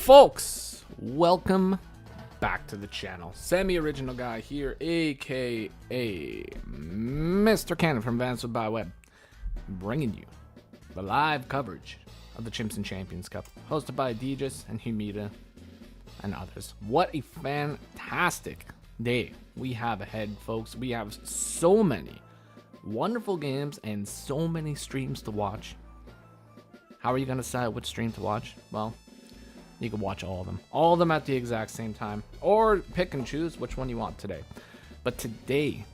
Folks, welcome back to the channel. Semi-original guy here, aka Mr. Cannon from AdvanceNoob by Web, bringing you the live coverage of the Chimps and Champions Cup, hosted by Deadfs and Humida and others. What a fantastic day we have ahead, folks. We have so many wonderful games and so many streams to watch. How are you going to decide which stream to watch? Well, you can watch all of them at the exact same time, or pick and choose which one you want today. But today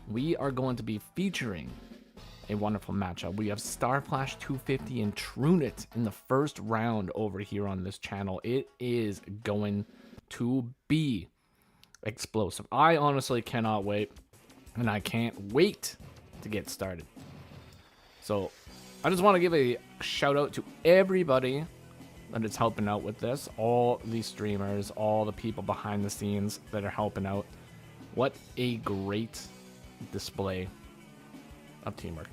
we are going to be featuring a wonderful matchup. We have Starflash 250 and Truniht in the first round over here on this channel. It is going to be explosive. I honestly cannot wait, and I can't wait to get started. So I just want to give a shout out to everybody that is helping out with this. All these streamers, all the people behind the scenes that are helping out. What a great display of teamwork.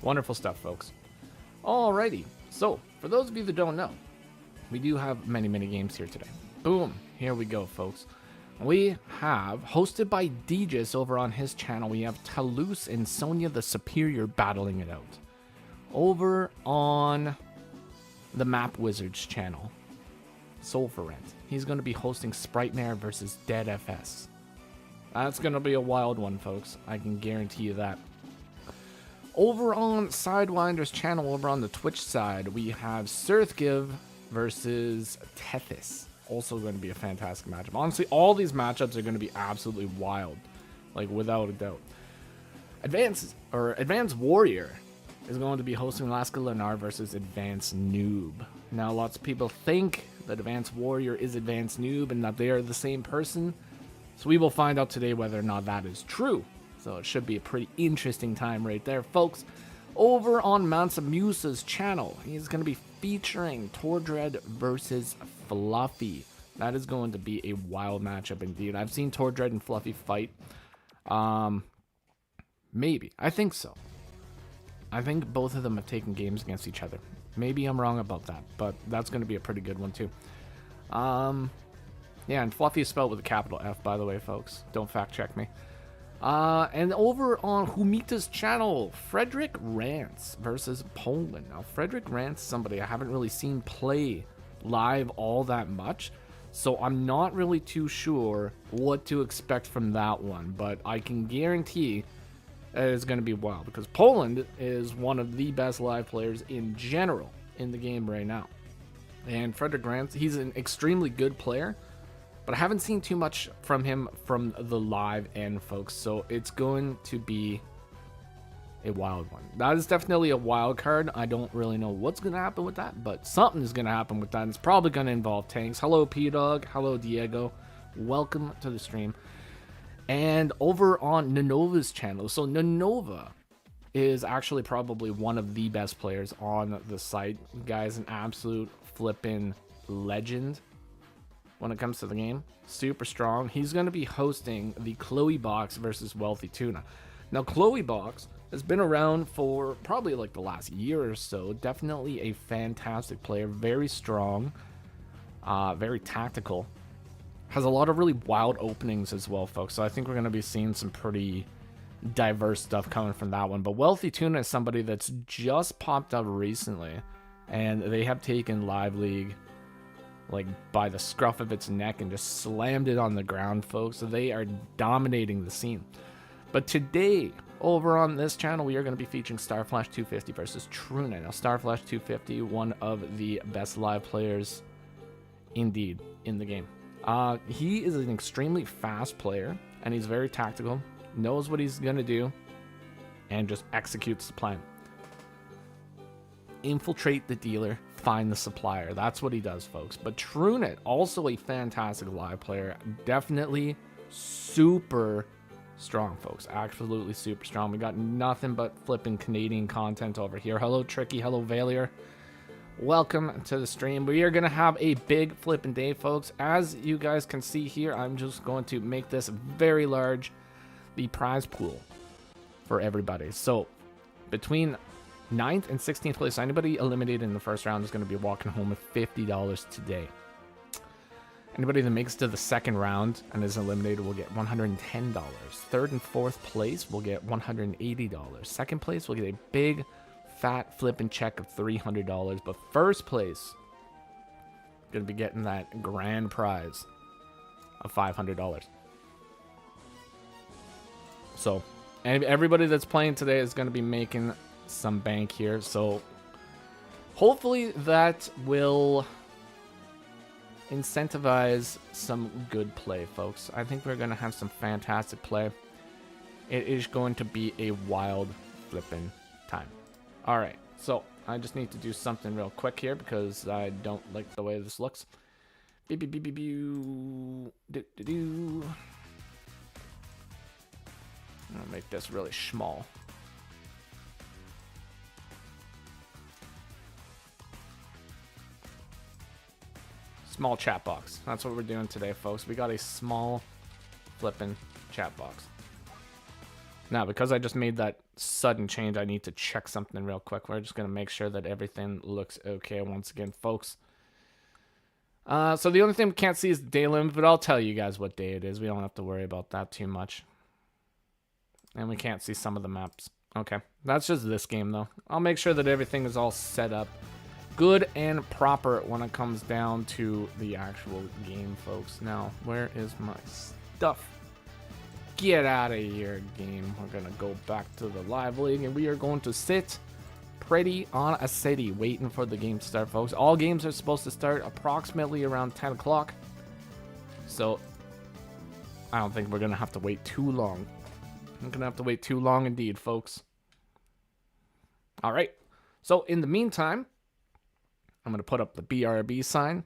Wonderful stuff, folks. Alrighty, so for those of you that don't know, we do have many games here today. Boom, here we go, folks. We have, hosted by Deadfs over on his channel, we have Talose and SonjatheSuperior battling it out. Over on the Map Wizards channel, Srthgv, he's going to be hosting Spritemare versus Deadfs. That's going to be a wild one, folks. I can guarantee you that. Over on Sidewinder's channel, over on the Twitch side, we have srthgv versus Tethys. Also going to be a fantastic matchup. Honestly, all these matchups are going to be absolutely wild, like without a doubt. Advanced Warrior is going to be hosting LaskaLarnar versus AdvanceNoob. Now, lots of people think that Advanced Warrior is AdvanceNoob and that they are the same person. So we will find out today whether or not that is true. So it should be a pretty interesting time right there, folks. Over on Mansamusa's channel, he's going to be featuring Tordread versus fluhfie. That is going to be a wild matchup indeed. I've seen Tordread and fluhfie fight. Maybe. I think so. I think both of them have taken games against each other. Maybe I'm wrong about that, but that's going to be a pretty good one too. Yeah, and fluhfie is spelled with a capital F, by the way, folks. Don't fact check me. And over on Humita's channel, FredrickRants versus Poland. Now, FredrickRants is somebody I haven't really seen play live all that much, so I'm not really too sure what to expect from that one, but I can guarantee is going to be wild, because Poland is one of the best live players in general in the game right now. And FredrickRants, he's an extremely good player, but I haven't seen too much from him from the live end, folks, so it's going to be a wild one. That is definitely a wild card. I don't really know what's going to happen with that, but something is going to happen with that, and it's probably going to involve tanks. Hello, P-Dog. Hello, Diego. Welcome to the stream. And over on Nanova's channel, so Nanova is actually probably one of the best players on the site. The guy's an absolute flippin' legend when it comes to the game. Super strong. He's going to be hosting the Chloe Box versus WealthyTuna. Now, Chloe Box has been around for probably like the last year or so. Definitely a fantastic player. Very strong. Very tactical. Has a lot of really wild openings as well, folks. So I think we're going to be seeing some pretty diverse stuff coming from that one. But WealthyTuna is somebody that's just popped up recently, and they have taken Live League like by the scruff of its neck and just slammed it on the ground, folks. So they are dominating the scene. But today, over on this channel, we are going to be featuring Starflash 250 versus Truniht. Now, Starflash 250, one of the best live players indeed in the game. He is an extremely fast player, and he's very tactical, knows what he's going to do, and just executes the plan. Infiltrate the dealer, find the supplier. That's what he does, folks. But Truniht, also a fantastic live player, definitely super strong, folks. Absolutely super strong. We got nothing but flipping Canadian content over here. Hello, Tricky. Hello, Valier. Welcome to the stream. We are going to have a big flipping day, folks. As you guys can see here, I'm just going to make this very large, the prize pool for everybody. So between 9th and 16th place. Anybody eliminated in the first round is going to be walking home with $50 today. Anybody that makes it to the second round and is eliminated will get $110. Third and fourth place will get $180. Second place will get a big, fat flipping check of $300. But first place going to be getting that grand prize of $500. So, and everybody that's playing today is going to be making some bank here. So, hopefully that will incentivize some good play, folks. I think we're going to have some fantastic play. It is going to be a wild flipping time. All right, so I just need to do something real quick here because I don't like the way this looks. I'm gonna make this really small. Small chat box. That's what we're doing today, folks. We got a small flipping chat box. Now, because I just made that sudden change, I need to check something real quick. We're just going to make sure that everything looks okay once again, folks. So the only thing we can't see is the day limit, but I'll tell you guys what day it is. We don't have to worry about that too much. And we can't see some of the maps. Okay, that's just this game, though. I'll make sure that everything is all set up good and proper when it comes down to the actual game, folks. Now, where is my stuff? Get out of here, game. We're gonna go back to the live league and we are going to sit pretty on a city waiting for the game to start, folks. All games are supposed to start approximately around 10 o'clock. So I don't think we're gonna have to wait too long. I'm gonna have to wait too long indeed, folks. All right. So in the meantime, I'm going to put up the BRB sign,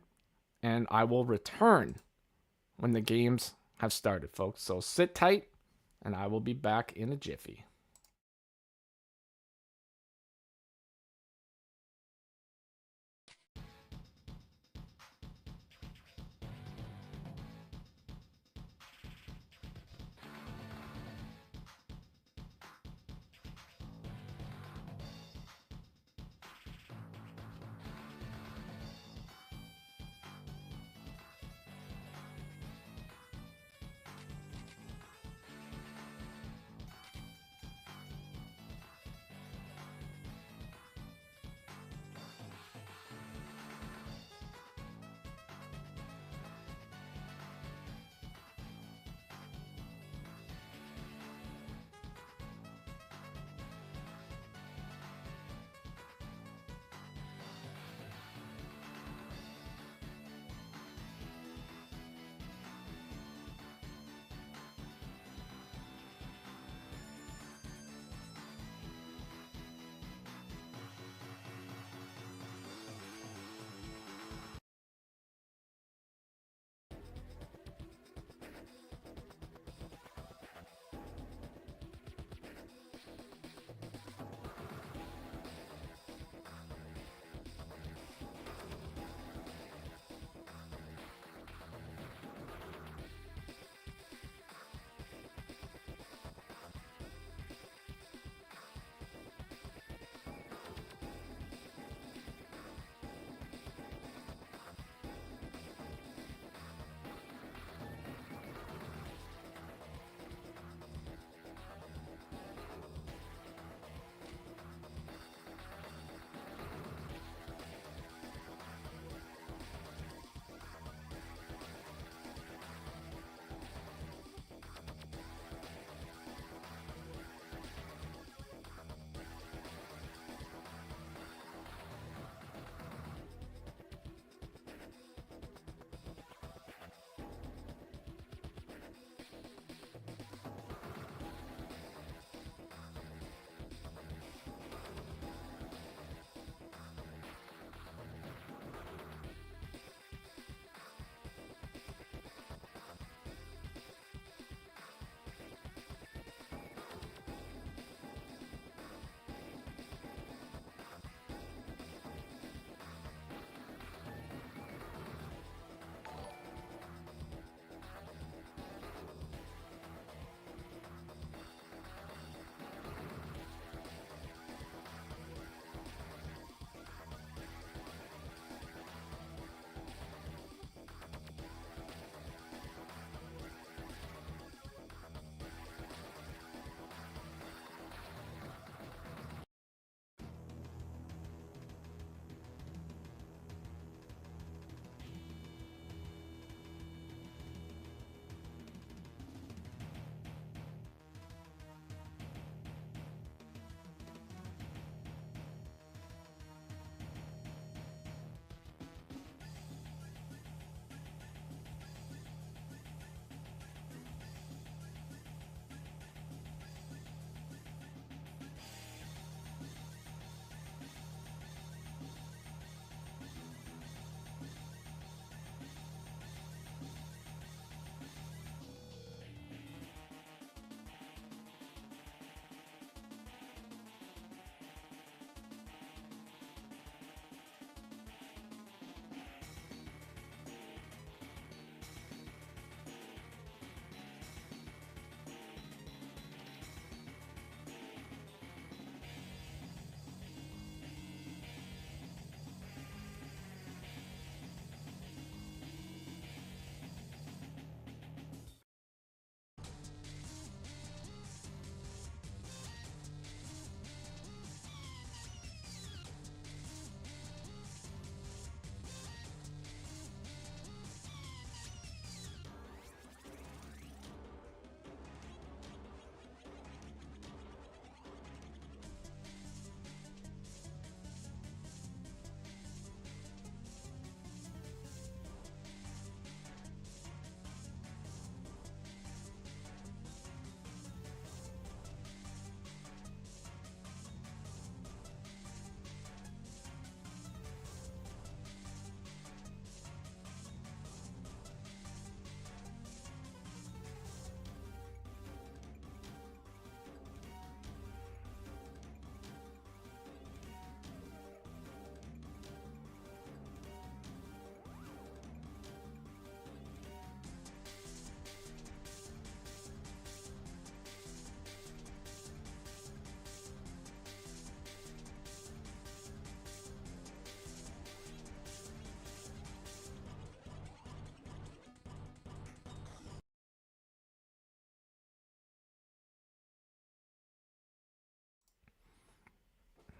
and I will return when the games have started, folks. So sit tight, and I will be back in a jiffy.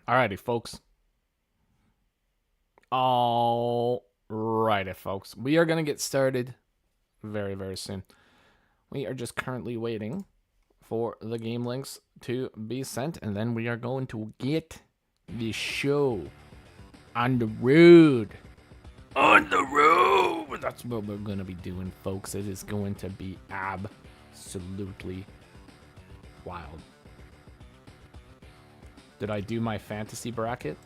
Alrighty, folks. Alrighty, folks. We are going to get started very, very soon. We are just currently waiting for the game links to be sent, and then we are going to get the show on the road. On the road! That's what we're going to be doing, folks. It is going to be absolutely wild. Did I do my fantasy bracket?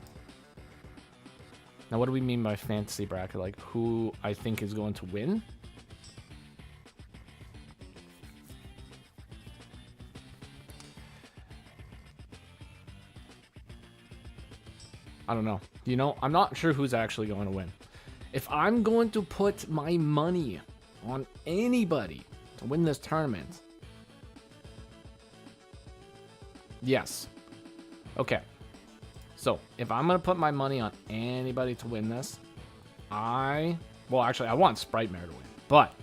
Now, what do we mean by fantasy bracket? Like, who I think is going to win? I don't know. You know, I'm not sure who's actually going to win. If I'm going to put my money on anybody to win this tournament, yes. Okay. So, if I'm going to put my money on anybody to win this, well, actually, I want Spritemare to win. But,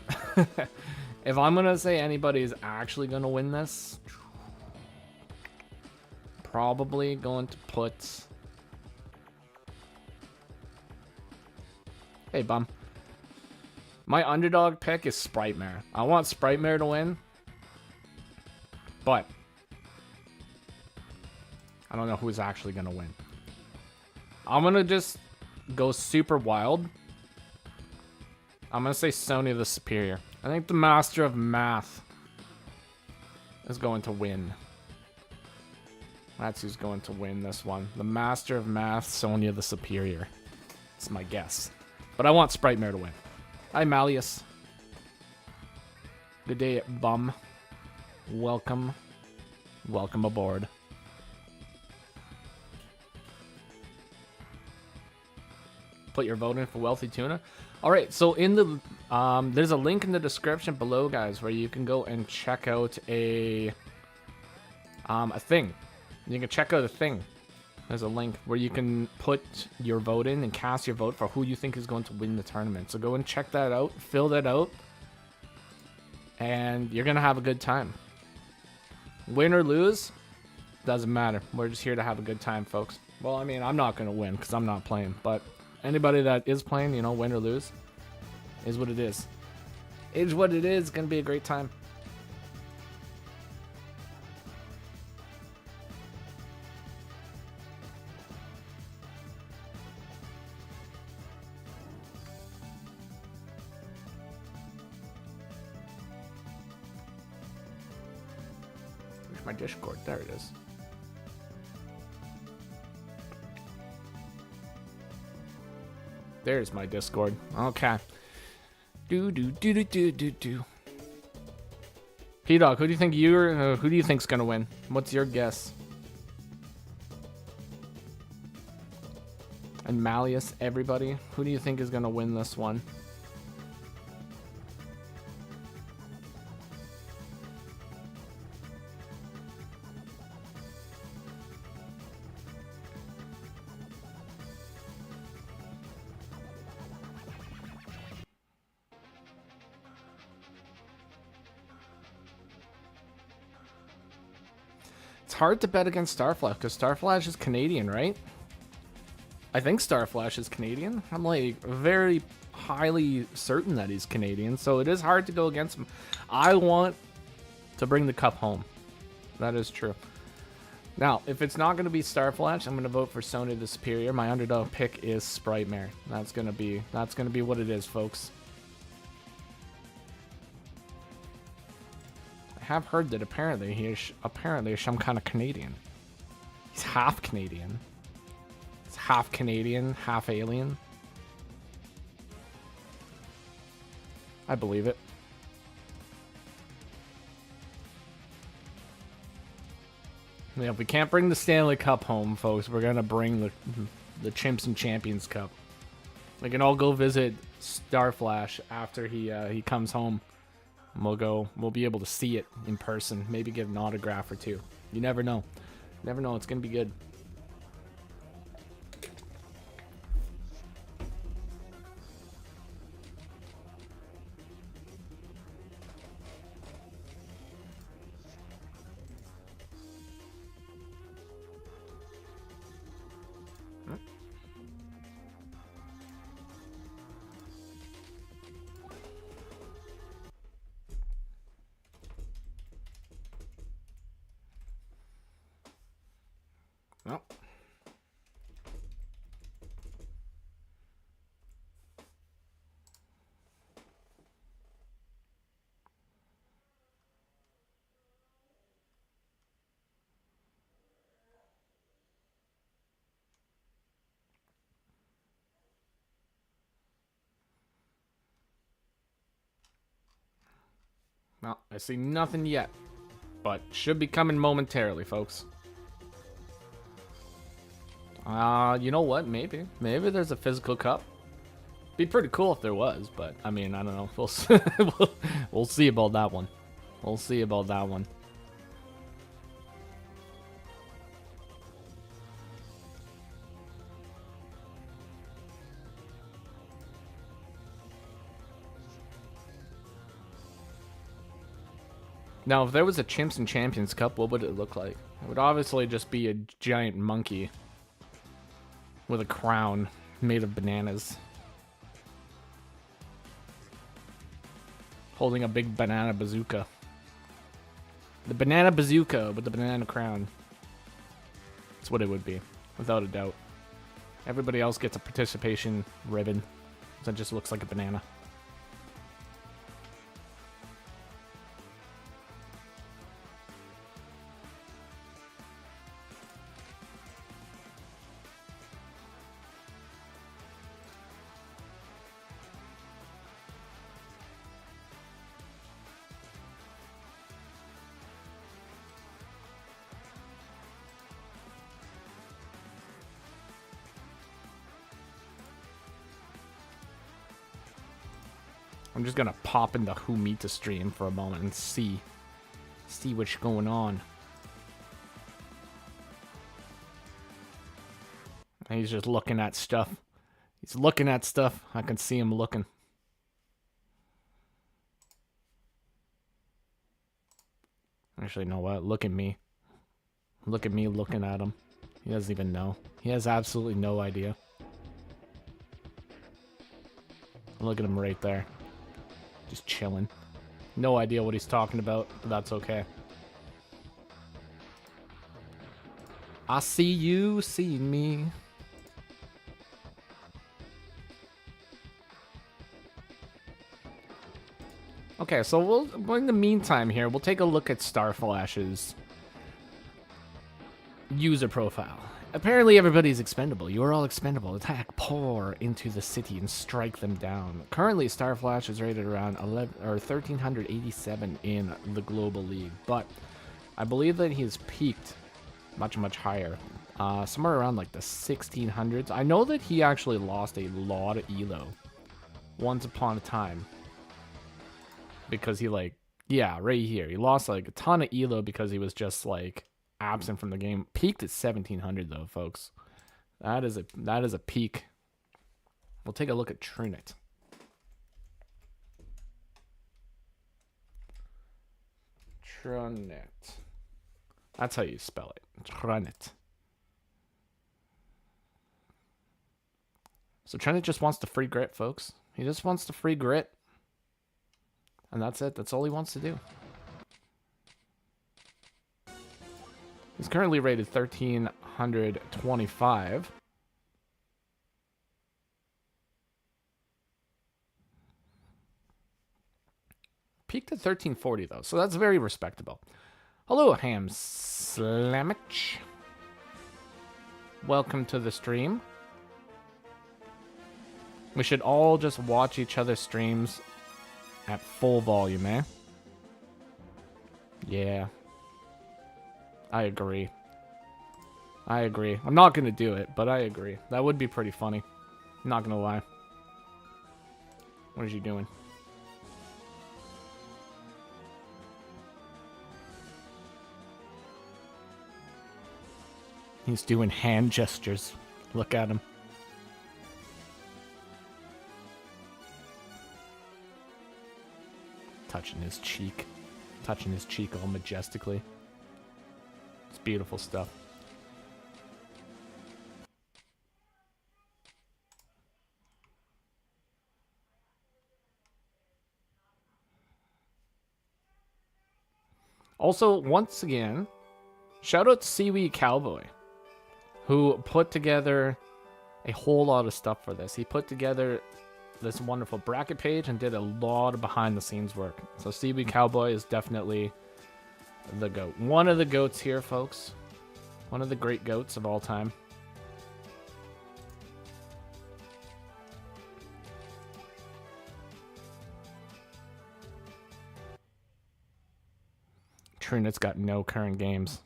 if I'm going to say anybody is actually going to win this, probably going to put... Hey, bum. My underdog pick is Spritemare. I want Spritemare to win. But I don't know who's actually going to win. I'm going to just go super wild. I'm going to say SonjatheSuperior. I think the Master of Math is going to win. That's who's going to win this one. The Master of Math, SonjatheSuperior. That's my guess. But I want Spritemare to win. Hi, Malleus. Good day, bum. Welcome. Welcome aboard. Put your vote in for WealthyTuna. Alright, so in the there's a link in the description below, guys, where you can go and check out a thing. You can check out a thing. There's a link where you can put your vote in and cast your vote for who you think is going to win the tournament. So go and check that out, fill that out, and you're going to have a good time. Win or lose, doesn't matter. We're just here to have a good time, folks. Well, I mean, I'm not going to win because I'm not playing, but anybody that is playing, you know, win or lose, is what it is. It is what it is. It's going to be a great time. My Discord, there it is. There's my Discord. Okay. Do. P-Dog, who do you think's gonna win? What's your guess? And Malleus, everybody, who do you think is gonna win this one? It's hard to bet against Starflash because Starflash is Canadian, right? I think Starflash is Canadian. I'm like very highly certain that he's Canadian, so it is hard to go against him. I want to bring the cup home. That is true. Now, if it's not going to be Starflash, I'm going to vote for SonjatheSuperior. My underdog pick is Spritemare. That's going to be what it is, folks. I have heard that apparently he is some kind of Canadian. He's half Canadian. He's half Canadian, half alien. I believe it. Yeah, if we can't bring the Stanley Cup home, folks, we're gonna bring the Chimps and Champions Cup. We can all go visit Starflash after he comes home. We'll be able to see it in person. Maybe get an autograph or two. You never know. Never know. It's gonna be good. Well. No, I see nothing yet, but should be coming momentarily, folks. You know what? Maybe there's a physical cup. Be pretty cool if there was, but I mean, I don't know. We'll see about that one. We'll see about that one. Now, if there was a Chimps and Champions Cup, what would it look like? It would obviously just be a giant monkey with a crown made of bananas, holding a big banana bazooka. The banana bazooka with the banana crown. That's what it would be, without a doubt. Everybody else gets a participation ribbon that just looks like a banana. I'm just gonna pop into Humita stream for a moment and see what's going on. He's just looking at stuff. He's looking at stuff. I can see him looking. Actually, you know what? Look at me. Look at me looking at him. He doesn't even know. He has absolutely no idea. Look at him right there. Just chilling. No idea what he's talking about, but that's okay. I see you seeing me. Okay, so in the meantime here, we'll take a look at Starflash's user profile. Apparently everybody's expendable. You are all expendable. Attack, pour into the city and strike them down. Currently, Starflash is rated around 1387 in the Global League, but I believe that he's peaked much higher. Somewhere around like the 1600s. I know that he actually lost a lot of elo once upon a time. Because he like, yeah, right here. He lost like a ton of elo because he was just like absent from the game. Peaked at 1700 though, folks. That is a peak. We'll take a look at Truniht. Truniht. That's how you spell it. Truniht. So Truniht just wants the free grit, folks. He just wants the free grit. And that's it. That's all he wants to do. He's currently rated 1325. Peaked at 1340 though, so that's very respectable. Hello, Ham Slamich. Welcome to the stream. We should all just watch each other's streams at full volume, eh? Yeah. I agree. I agree. I'm not gonna do it, but I agree. That would be pretty funny. I'm not gonna lie. What is he doing? He's doing hand gestures. Look at him. Touching his cheek. Touching his cheek all majestically. It's beautiful stuff. Also, once again, shout out to Seaweed Cowboy. who put together a whole lot of stuff for this. He put together this wonderful bracket page and did a lot of behind-the-scenes work. So CB Cowboy is definitely the GOAT. One of the GOATs here, folks. One of the great GOATs of all time. Trunit's got no current games.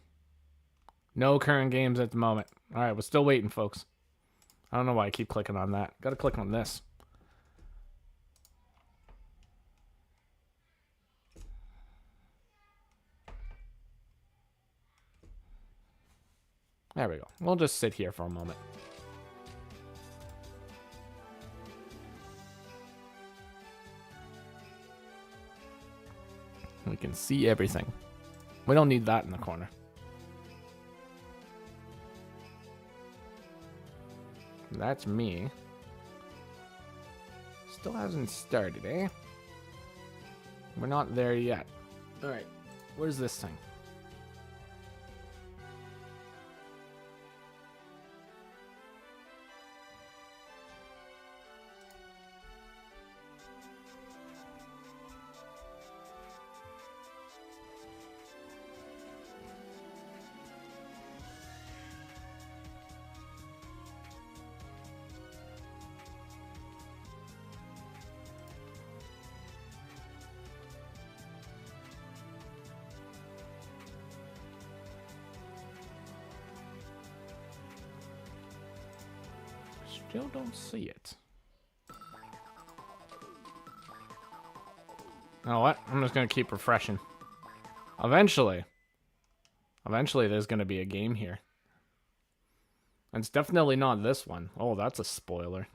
No current games at the moment. Alright, we're still waiting, folks. I don't know why I keep clicking on that. Gotta click on this. There we go. We'll just sit here for a moment. We can see everything. We don't need that in the corner. That's me. Still hasn't started, eh? We're not there yet. Alright, where's this thing? Still don't see it. You know what? I'm just gonna keep refreshing. Eventually there's gonna be a game here. And it's definitely not this one. Oh, that's a spoiler.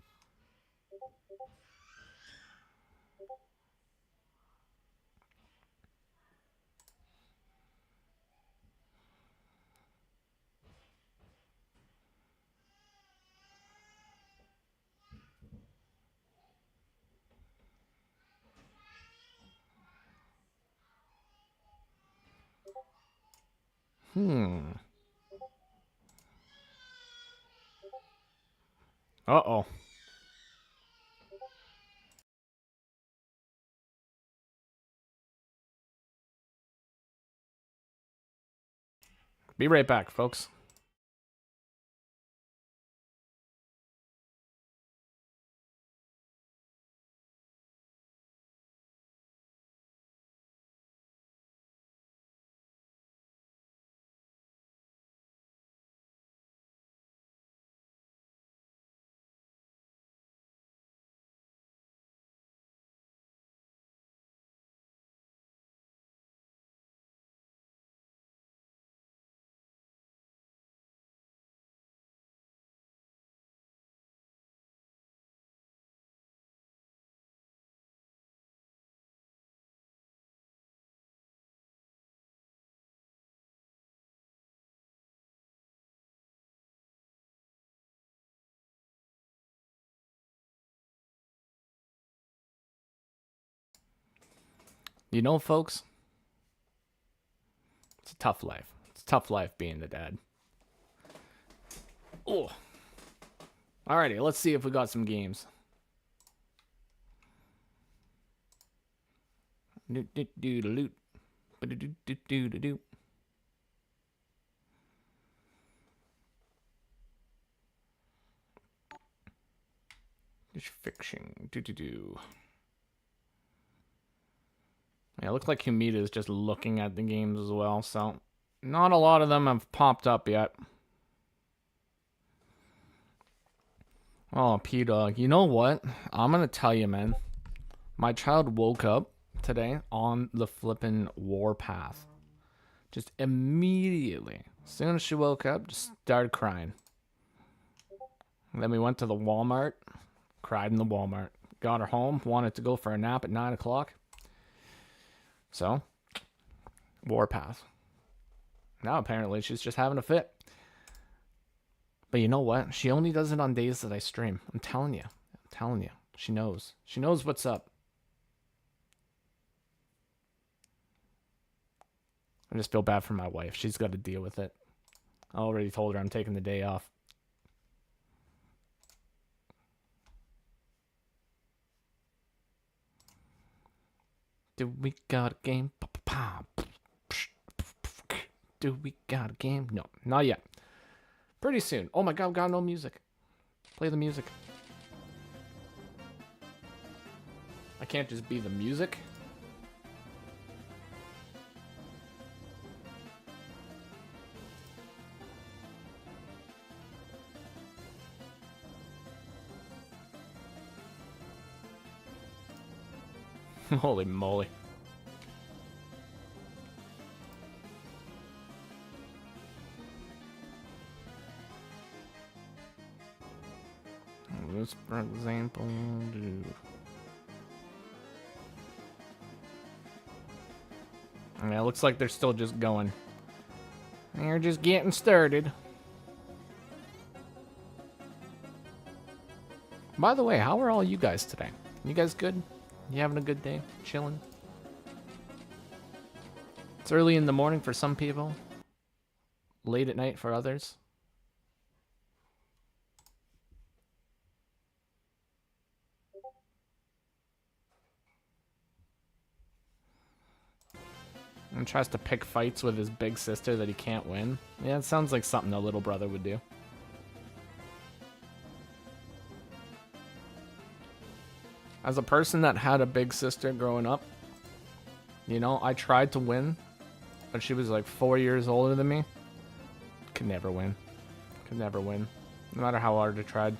Uh-oh. Be right back, folks. You know, folks, it's a tough life. It's a tough life being the dad. Oh. Alrighty, let's see if we got some games. Just fixing. Yeah, it looks like Humida is just looking at the games as well, so not a lot of them have popped up yet. Oh, P-Dog. You know what? I'm gonna tell you, man. My child woke up today on the flippin' warpath. Just immediately. As soon as she woke up, just started crying. And then we went to the Walmart. Cried in the Walmart. Got her home. Wanted to go for a nap at 9 o'clock. So, warpath. Now apparently she's just having a fit. But you know what? She only does it on days that I stream. I'm telling you. I'm telling you. She knows. She knows what's up. I just feel bad for my wife. She's got to deal with it. I already told her I'm taking the day off. Do we got a game? Do we got a game? No, not yet. Pretty soon. Oh my god, got no music. Play the music. I can't just be the music. Holy moly. Let's, for example, do... Yeah, it looks like they're still just going. They're just getting started. By the way, how are all you guys today? You guys good? You having a good day? Chilling? It's early in the morning for some people. Late at night for others. And tries to pick fights with his big sister that he can't win. Yeah, it sounds like something a little brother would do. As a person that had a big sister growing up, you know, I tried to win, but she was like 4 years older than me. Could never win. Could never win. No matter how hard I tried.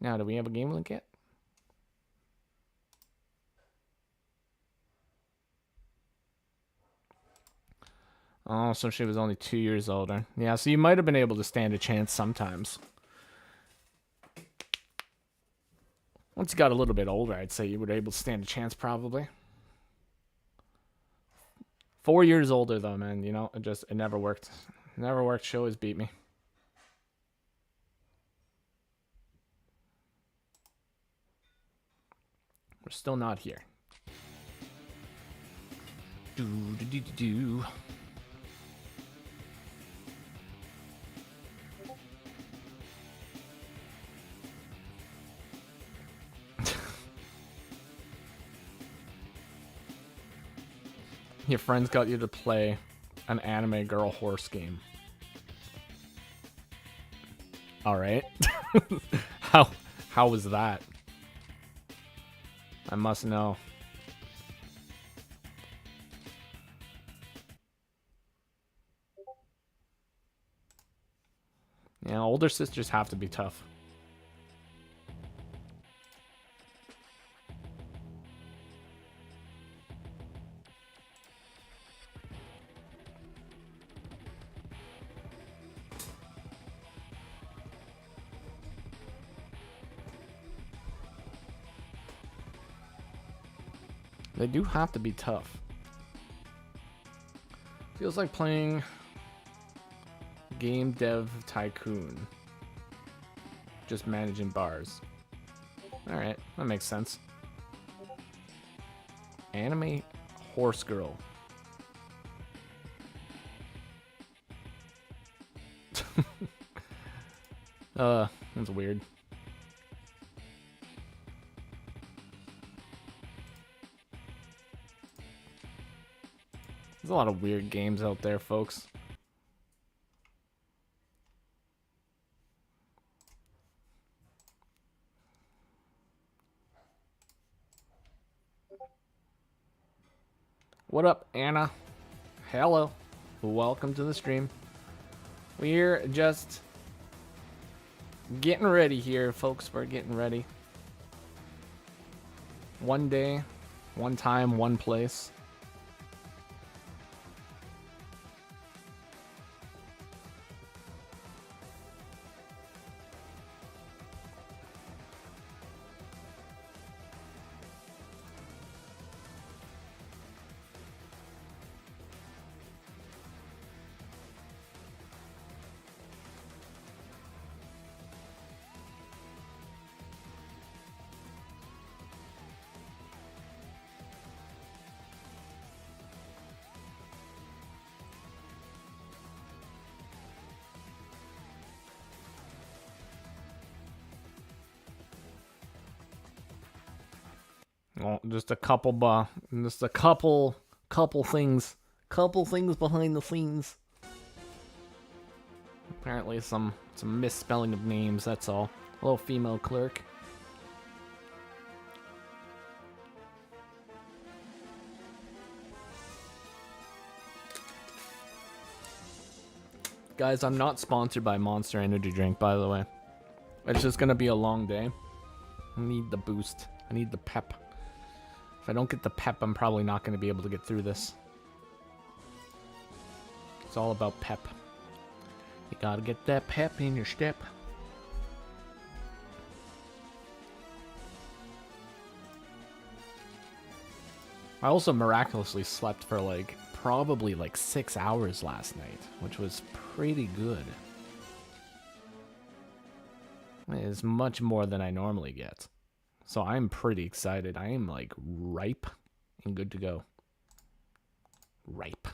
Now, do we have a game link yet? Oh, so she was only 2 years older. Yeah, so you might have been able to stand a chance sometimes. Once you got a little bit older, I'd say you were able to stand a chance probably. 4 years older though, man, you know, it never worked. Never worked. She always beat me. We're still not here. Do. Your friends got you to play an anime girl horse game. All right. How was that? I must know. Yeah, older sisters have to be tough. They do have to be tough. Feels like playing Game Dev Tycoon. Just managing bars. Alright, that makes sense. Anime Horse Girl. That's weird. There's a lot of weird games out there, folks. What up, Anna? Hello. Welcome to the stream. We're just getting ready here, folks. We're getting ready. One day, one time, one place. Well, just a couple things behind the scenes. Apparently some misspelling of names, that's all. Hello, female clerk. Guys, I'm not sponsored by Monster Energy Drink, by the way. It's just gonna be a long day. I need the boost. I need the pep. If I don't get the pep, I'm probably not gonna be able to get through this. It's all about pep. You gotta get that pep in your step. I also miraculously slept for like probably like 6 hours last night, which was pretty good. It is much more than I normally get. So I'm pretty excited. I am like ripe and good to go. Ripe.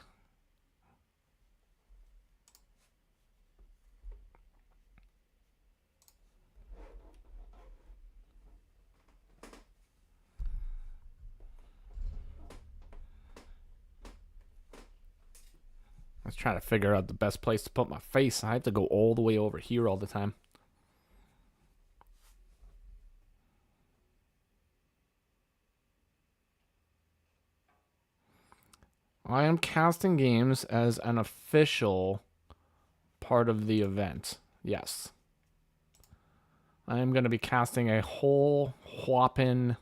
I was trying to figure out the best place to put my face. I have to go all the way over here all the time. I am casting games as an official part of the event. Yes. I am going to be casting a whole whopping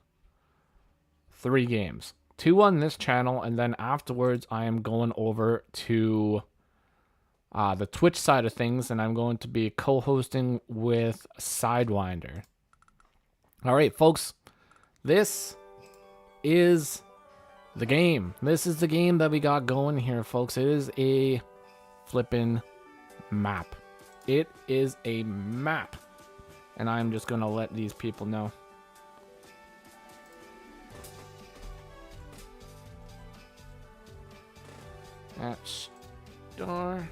3 games. 2 on this channel, and then afterwards I am going over to the Twitch side of things, and I'm going to be co-hosting with Sidewinder. All right, folks, this is the game. This is the game that we got going here, folks. It is a flippin' map. It is a map, and I'm just going to let these people know. At star.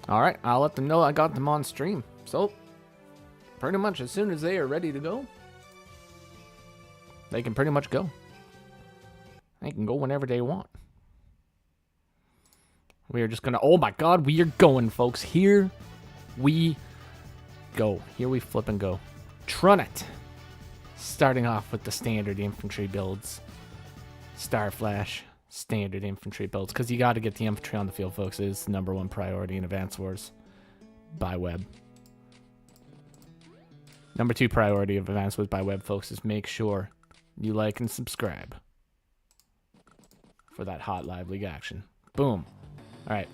Alright, I'll let them know I got them on stream. So, pretty much as soon as they are ready to go, they can pretty much go. They can go whenever they want. We are just gonna... Oh my god, we are going, folks. Here we go. Here we flip and go. Truniht. Starting off with the standard infantry builds. Starflash. Standard infantry builds. Because you got to get the infantry on the field, folks. It is the #1 priority in Advance Wars. By web. #2 priority of Advance Wars by web, folks, is make sure you like and subscribe. For that hot live league action. Boom. Alright.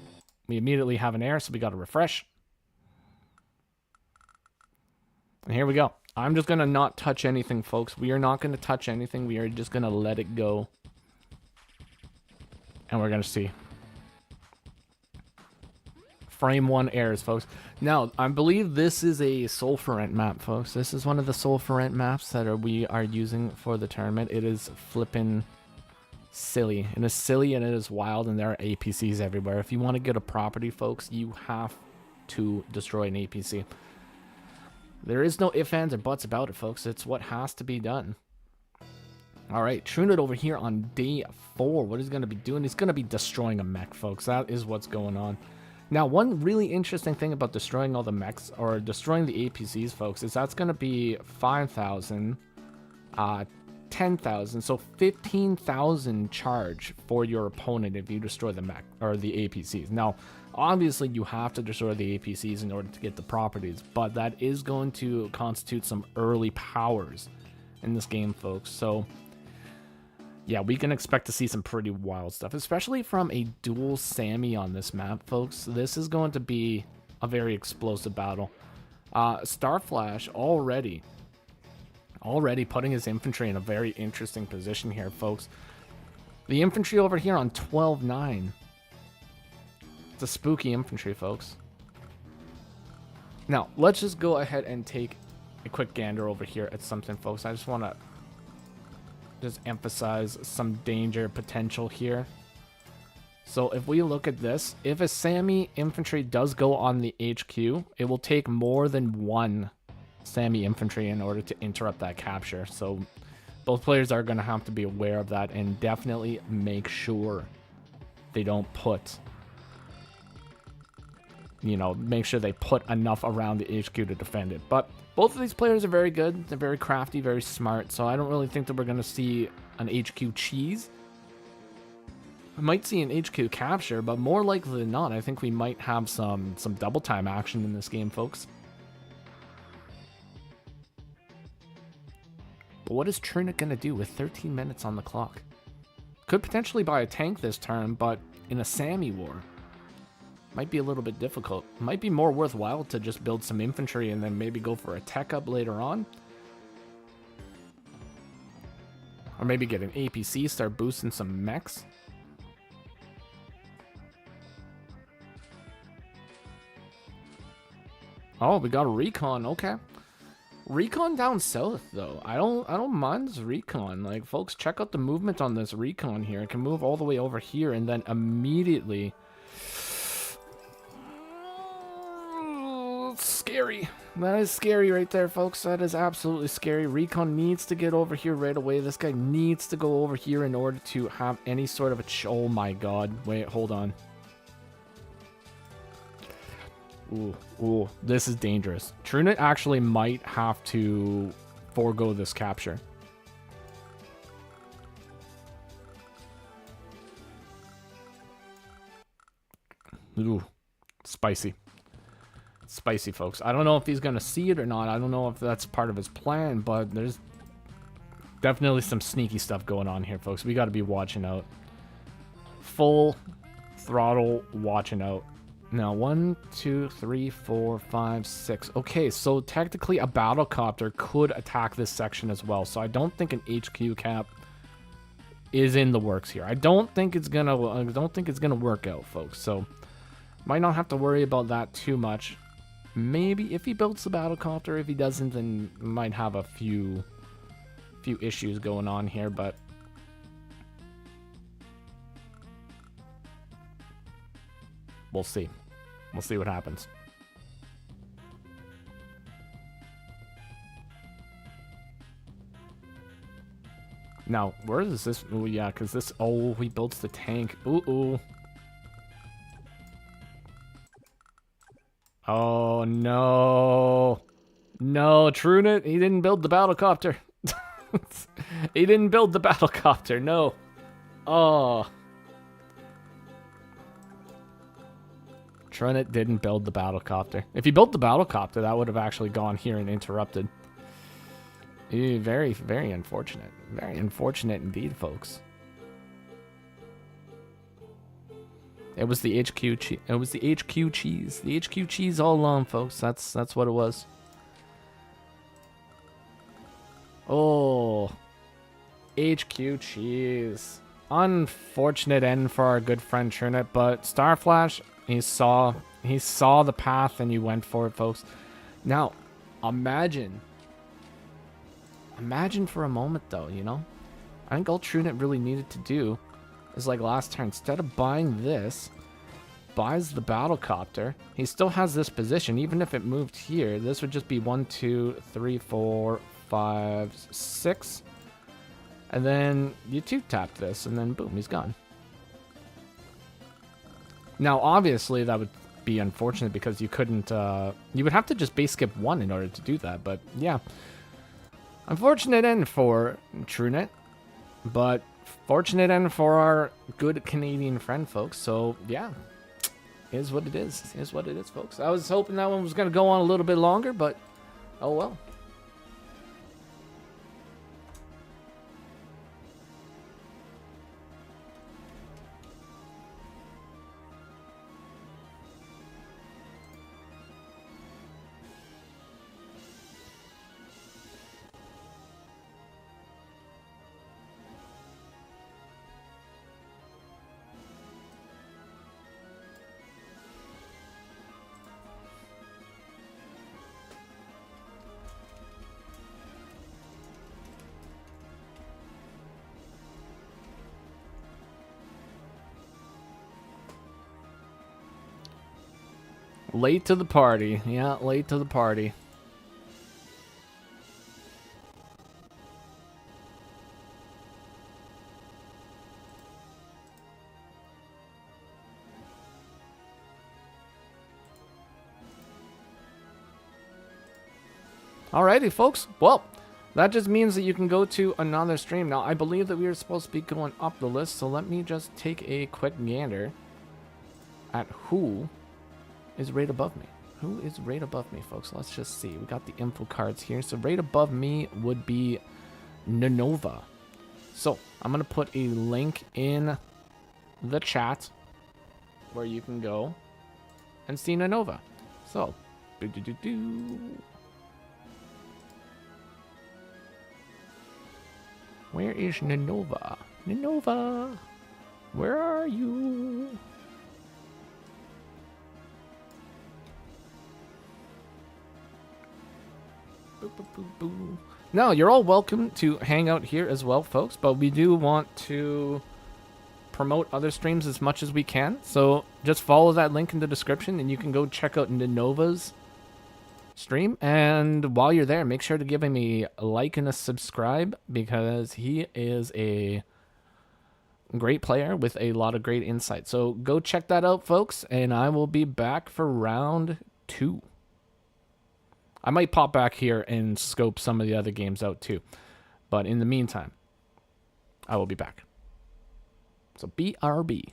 We immediately have an error, so we got to refresh. And here we go. I'm just going to not touch anything, folks. We are not going to touch anything. We are just going to let it go. And we're going to see. Frame 1 errors, folks. Now, I believe this is a Sulfurant map, folks. This is one of the Sulfurant maps that we are using for the tournament. It is flippin' silly. It is silly and it is wild, and there are APCs everywhere. If you want to get a property, folks, you have to destroy an APC. There is no ifs, ands, or buts about it, folks. It's what has to be done. Alright, Truniht over here on day 4. What he's going to be doing, he's going to be destroying a mech, folks. That is what's going on. Now, one really interesting thing about destroying all the mechs, or destroying the APCs, folks, is that's going to be 5,000, 10,000, so 15,000 charge for your opponent if you destroy the mech, or the APCs. Now, obviously, you have to destroy the APCs in order to get the properties, but that is going to constitute some early powers in this game, folks. So, yeah, we can expect to see some pretty wild stuff, especially from a dual Sammy on this map, folks. This is going to be a very explosive battle. Starflash already putting his infantry in a very interesting position here, folks. The infantry over here on 12-9. It's a spooky infantry, folks. Now, let's just go ahead and take a quick gander over here at something, folks. I just want to just emphasize some danger potential here. So if we look at this, if a Sami infantry does go on the HQ, it will take more than one Sami infantry in order to interrupt that capture. So both players are going to have to be aware of that and definitely make sure they don't put, you know, make sure they put enough around the HQ to defend it. But both of these players are very good. They're very crafty, very smart. So I don't really think that we're going to see an HQ cheese. We might see an HQ capture, but more likely than not, I think we might have some double time action in this game, folks. But what is Truniht going to do with 13 minutes on the clock? Could potentially buy a tank this turn, but in a Sami war, might be a little bit difficult. Might be more worthwhile to just build some infantry and then maybe go for a tech up later on. Or maybe get an APC, start boosting some mechs. Oh, we got a recon. Okay. Recon down south though. I don't mind this recon. Like, folks, check out the movement on this recon here. It can move all the way over here and then immediately. It's scary. That is scary right there, folks. That is absolutely scary. Recon needs to get over here right away. This guy needs to go over here in order to have any sort of a oh my god. Wait, hold on. Ooh, this is dangerous. Truniht actually might have to forego this capture. Ooh, spicy. Spicy, folks. I don't know if he's going to see it or not. I don't know if that's part of his plan, but there's definitely some sneaky stuff going on here, folks. We got to be watching out. Full throttle watching out. Now, 1, 2, 3, 4, 5, 6. Okay, so technically a battlecopter could attack this section as well. So I don't think an HQ cap is in the works here. I don't think it's gonna work out, folks. So might not have to worry about that too much. Maybe if he builds the battlecopter. If he doesn't, then might have a few issues going on here, but we'll see. We'll see what happens. Now, where is this? Oh, yeah, because this... Oh, he builds the tank. Ooh. Oh, no. No, Truniht, he didn't build the battlecopter. He didn't build the battlecopter, no. Oh. Truniht didn't build the battlecopter. If he built the battlecopter, that would have actually gone here and interrupted. Ew, very, very unfortunate. Very unfortunate indeed, folks. It was the HQ cheese. It was the HQ cheese. The HQ cheese all along, folks. That's what it was. Oh, HQ cheese. Unfortunate end for our good friend Truniht, but Starflash, he saw the path and he went for it, folks. Now, imagine for a moment though, you know? I think all Truniht really needed to do is, like last turn, instead of buying this, buys the battlecopter. He still has this position. Even if it moved here, this would just be 1, 2, 3, 4, 5, 6. And then you 2-tap this, and then boom, he's gone. Now, obviously, that would be unfortunate because you couldn't... you would have to just base skip 1 in order to do that, but yeah. Unfortunate end for Truniht, but fortunate end for our good Canadian friend, folks. So, yeah, is what it is. Is what it is, folks. I was hoping that one was going to go on a little bit longer, but oh well. Late to the party. Yeah, late to the party. Alrighty, folks. Well, that just means that you can go to another stream. Now, I believe that we are supposed to be going up the list, so let me just take a quick gander at who is right above me. Who is right above me, folks? Let's just see. We got the info cards here. So right above me would be Nanova. So I'm going to put a link in the chat where you can go and see Nanova. So, where is Nanova? Nanova, where are you? Boo, boo, boo, boo. Now, you're all welcome to hang out here as well, folks, but we do want to promote other streams as much as we can. So just follow that link in the description and you can go check out Nanova's stream. And while you're there, make sure to give him a like and a subscribe because he is a great player with a lot of great insight. So go check that out, folks, and I will be back for round 2. I might pop back here and scope some of the other games out too. But in the meantime, I will be back. So BRB.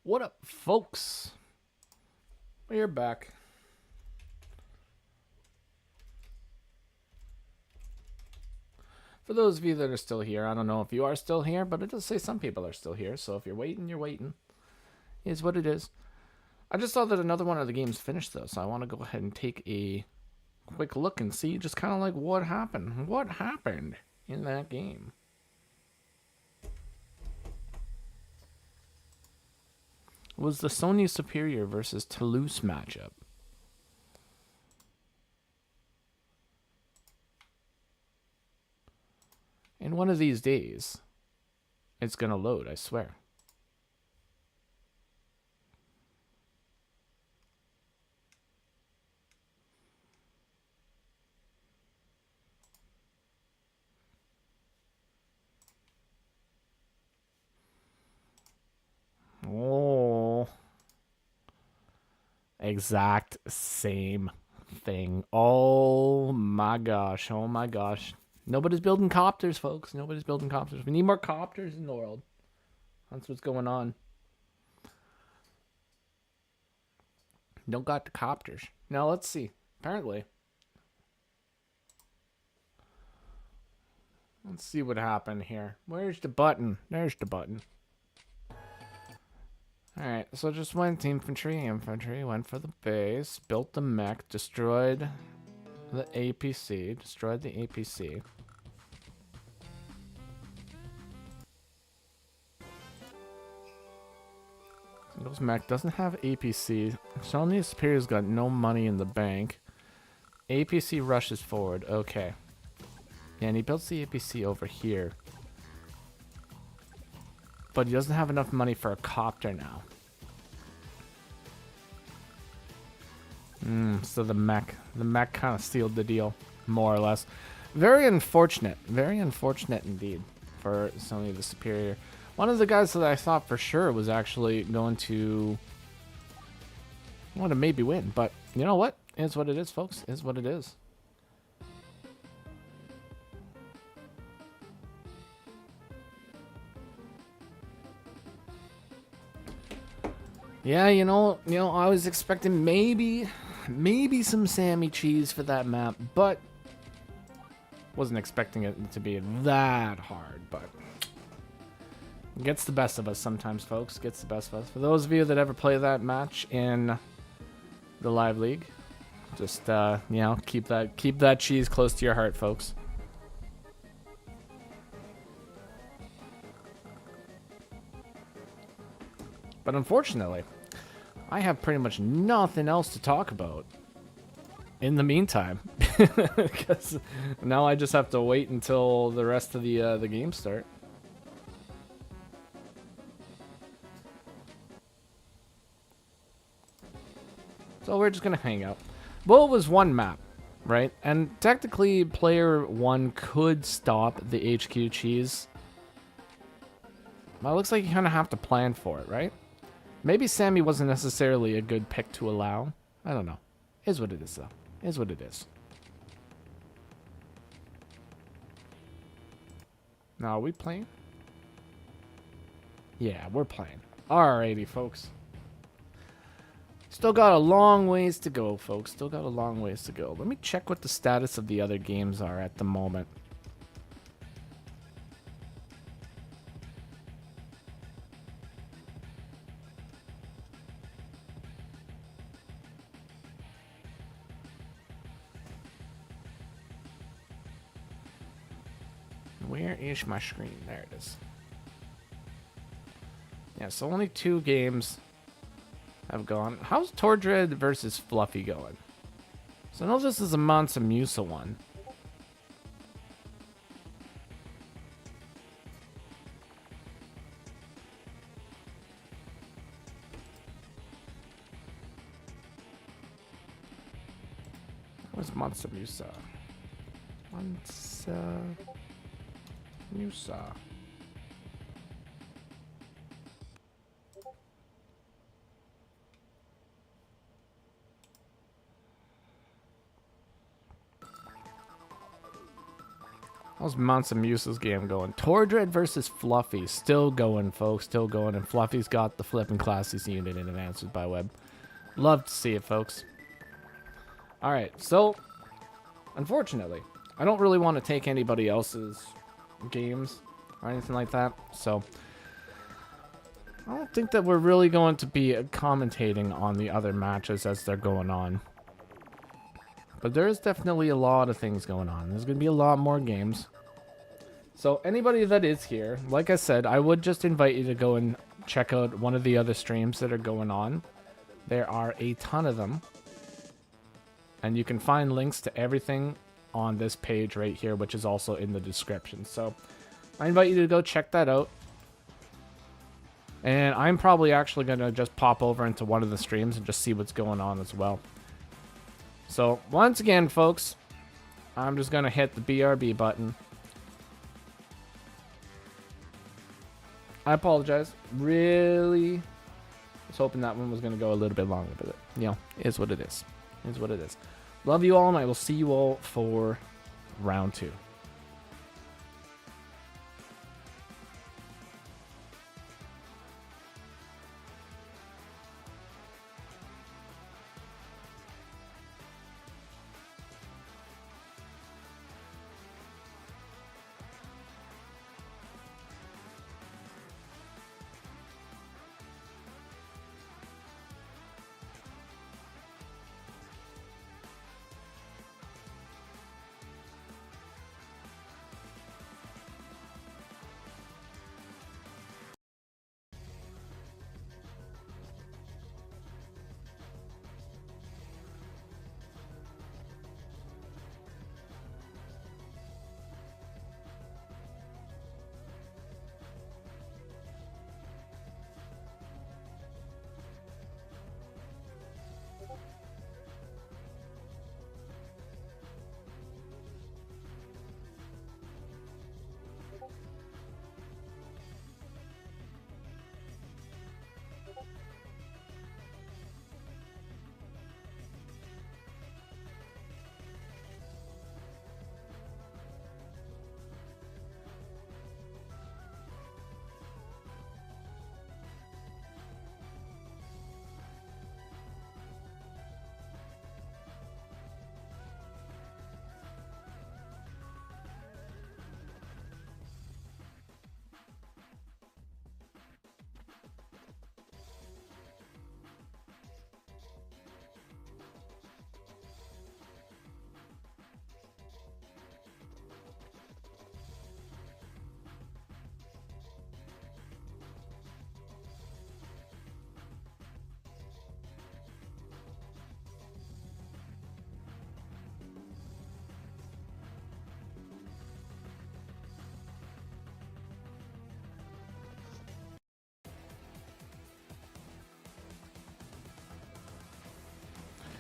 What up, folks? We're back. For those of you that are still here, I don't know if you are still here, but it does say some people are still here. So if you're waiting, you're waiting. Is what it is. I just saw that another one of the games finished, though, so I want to go ahead and take a quick look and see just kind of like what happened. What happened in that game? It was the SonjatheSuperior versus Talose matchup. And one of these days, it's going to load, I swear. Oh. Exact same thing. Oh my gosh. Oh my gosh. Nobody's building copters, folks. Nobody's building copters. We need more copters in the world. That's what's going on. Don't got the copters. Now, let's see. Apparently. Let's see what happened here. Where's the button? There's the button. Alright, so just went infantry. Infantry went for the base. Built the mech. Destroyed the APC. Destroyed the APC. Singles mech doesn't have APC. SonjatheSuperior's got no money in the bank. APC rushes forward. Okay. Yeah, and he builds the APC over here. But he doesn't have enough money for a copter now. So the mech kind of sealed the deal, more or less. Very unfortunate indeed for SonjatheSuperior. One of the guys that I thought for sure was actually going to maybe win, but you know what? It's what it is, folks. It's what it is. Yeah, you know, I was expecting maybe some Sammy cheese for that map, but wasn't expecting it to be that hard, but it gets the best of us sometimes, folks. Gets the best of us. For those of you that ever play that match in the live league, just you know, keep that cheese close to your heart, folks. But unfortunately, I have pretty much nothing else to talk about in the meantime, because now I just have to wait until the rest of the game start. So we're just gonna hang out. Well, it was one map, right? And technically, player one could stop the HQ cheese. Well, it looks like you kind of have to plan for it, right? Maybe Sammy wasn't necessarily a good pick to allow. I don't know. Is what it is, though. Is what it is. Now, are we playing? Yeah, we're playing. Alrighty, folks. Still got a long ways to go, folks. Still got a long ways to go. Let me check what the status of the other games are at the moment. Where is my screen? There it is. Yeah, so only 2 games have gone. How's Tordread versus Fluhfie going? So I know this is a Mansa Musa one. Where's Mansa Musa? Mansa Musa. How's Monster Muse's game going? Tordread versus fluhfie. Still going, folks. Still going. And fluhfie's got the flipping classes unit in Advances by Web. Love to see it, folks. Alright, so unfortunately, I don't really want to take anybody else's games or anything like that. So I don't think that we're really going to be commentating on the other matches as they're going on. But there is definitely a lot of things going on. There's going to be a lot more games. So anybody that is here, like I said, I would just invite you to go and check out one of the other streams that are going on. There are a ton of them. And you can find links to everything on this page right here, which is also in the description. So I invite you to go check that out. And I'm probably actually going to just pop over into one of the streams and just see what's going on as well. So once again, folks, I'm just going to hit the BRB button. I apologize. Really was hoping that one was going to go a little bit longer, but you know, it is what it is. It is what it is. Love you all, and I will see you all for round 2.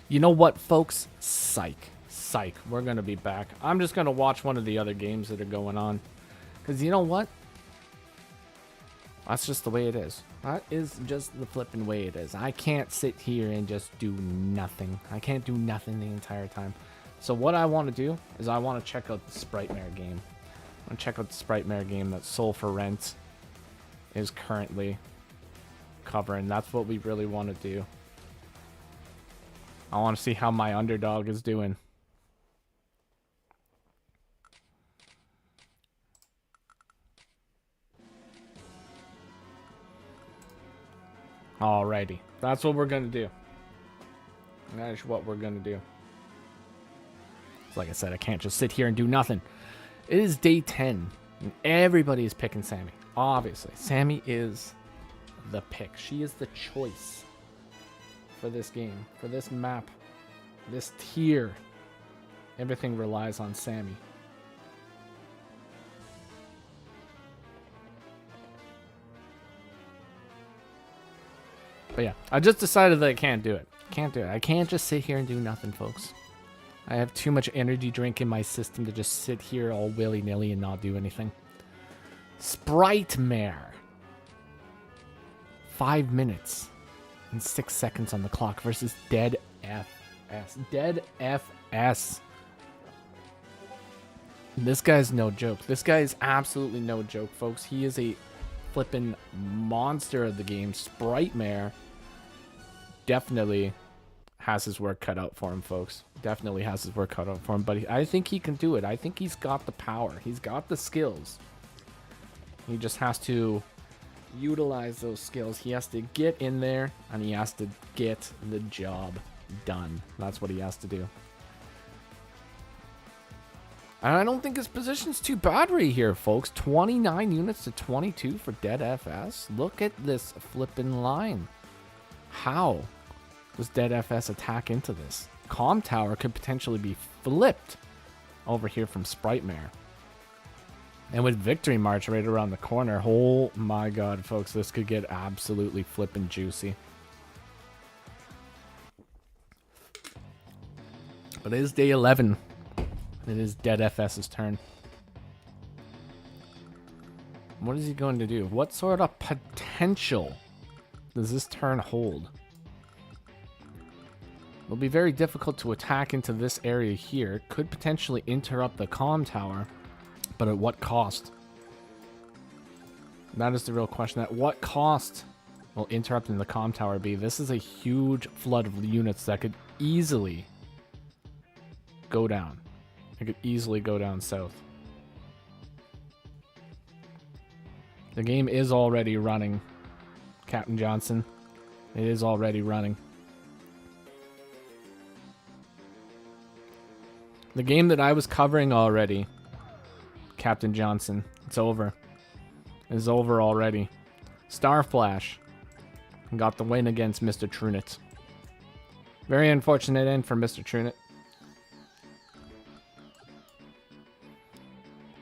You know what, folks? Psych. Psych. We're going to be back. I'm just going to watch one of the other games that are going on. Because you know what? That's just the way it is. That is just the flipping way it is. I can't sit here and just do nothing. I can't do nothing the entire time. So what I want to do is I want to check out the Spritemare game. I want to check out the Spritemare game that SonjatheSuperior is currently covering. That's what we really want to do. I want to see how my underdog is doing. Alrighty. That's what we're going to do. That is what we're going to do. Like I said, I can't just sit here and do nothing. It is day 10. And everybody is picking Sammy. Obviously. Sammy is the pick. She is the choice for this game. For this map. This tier. Everything relies on Sammy. But yeah, I just decided that I can't do it. Can't do it. I can't just sit here and do nothing, folks. I have too much energy drink in my system to just sit here all willy-nilly and not do anything. Spritemare. 5 minutes and 6 seconds on the clock versus Deadfs. Deadfs. This guy's no joke. This guy is absolutely no joke, folks. He is a flippin' monster of the game. Spritemare definitely has his work cut out for him, folks. Definitely has his work cut out for him. But I think he can do it. I think he's got the power. He's got the skills. He just has to utilize those skills. He has to get in there, and he has to get the job done. That's what he has to do. And I don't think his position's too bad right here, folks. 29 units to 22 for Deadfs. Look at this flipping line. How does Deadfs attack into this? Comm Tower could potentially be flipped over here from Spritemare. And with Victory March right around the corner, oh my god, folks, this could get absolutely flipping juicy. But it is day 11. It is Deadfs's turn. What is he going to do? What sort of potential does this turn hold? It'll be very difficult to attack into this area here. It could potentially interrupt the comm tower, but at what cost? That is the real question. At what cost will interrupting the comm tower be? This is a huge flood of units that could easily go down. It could easily go down south. The game is already running, Captain Johnson. It is already running. The game that I was covering already, Captain Johnson, it's over. It's over already. Starflash got the win against Mr. Truniht. Very unfortunate end for Mr. Truniht.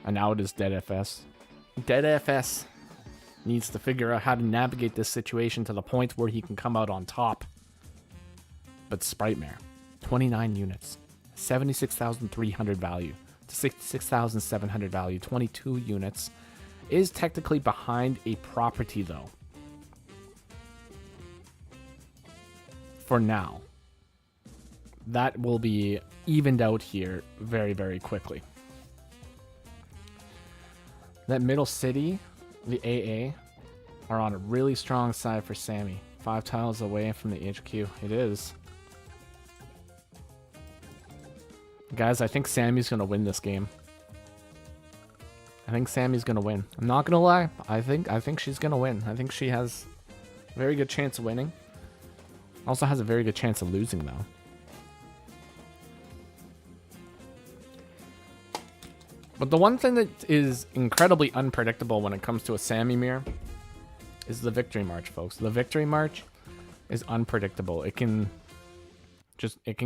And now it is Deadfs. Deadfs needs to figure out how to navigate this situation to the point where he can come out on top. But Spritemare, 29 units, 76,300 value to 66,700 value, 22 units, is technically behind a property though. For now. That will be evened out here very, very quickly. That middle city, the AA, are on a really strong side for Sammy. 5 tiles away from the HQ. It is. Guys, I think Sammy's going to win this game. I think Sammy's going to win. I'm not going to lie. I think she's going to win. I think she has a very good chance of winning. Also has a very good chance of losing, though. But the one thing that is incredibly unpredictable when it comes to a Sammy mirror is the Victory March, folks. The Victory March is unpredictable. It can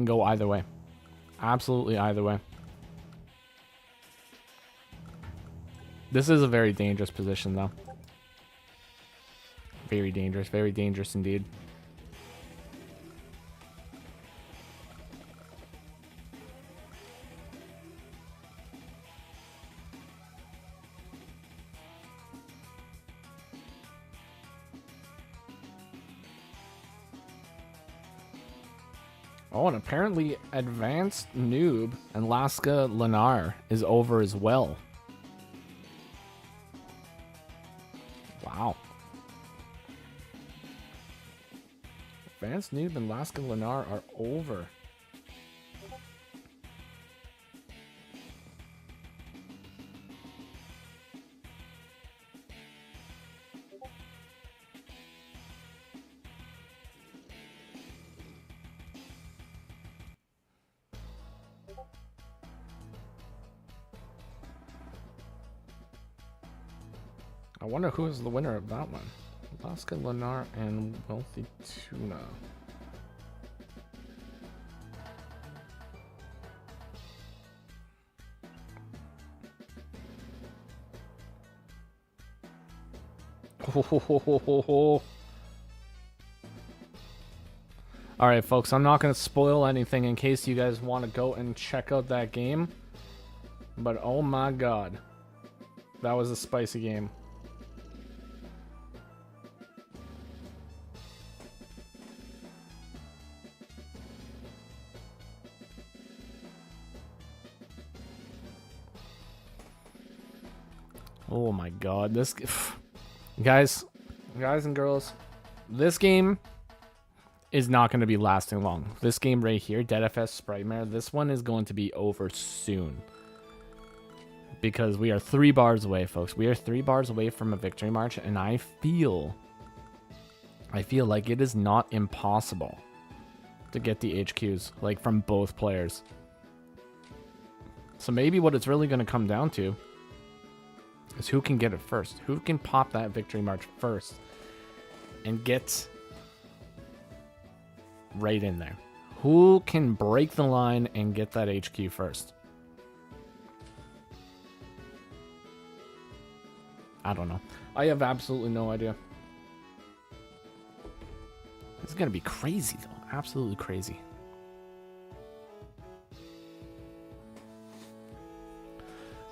go either way. Absolutely either way. This is a very dangerous position, though. Very dangerous indeed. Oh, and apparently AdvanceNoob and LaskaLarnar is over as well. Wow. AdvanceNoob and LaskaLarnar are over. I wonder who is the winner of that one. LaskaLarnar and WealthyTuna. Alright, folks, I'm not going to spoil anything in case you guys want to go and check out that game. But oh my god. That was a spicy game. Oh my god, this guys and girls, this game is not going to be lasting long. This game right here, Deadfs Spritemare, this one is going to be over soon. Because we are 3 bars away, folks. We are 3 bars away from a victory march, and I feel like it is not impossible to get the HQs, like, from both players. So maybe what it's really going to come down to is who can get it first. Who can pop that victory march first and get right in there. Who can break the line and get that HQ first? I don't know. I have absolutely no idea. This is going to be crazy, though. Absolutely crazy.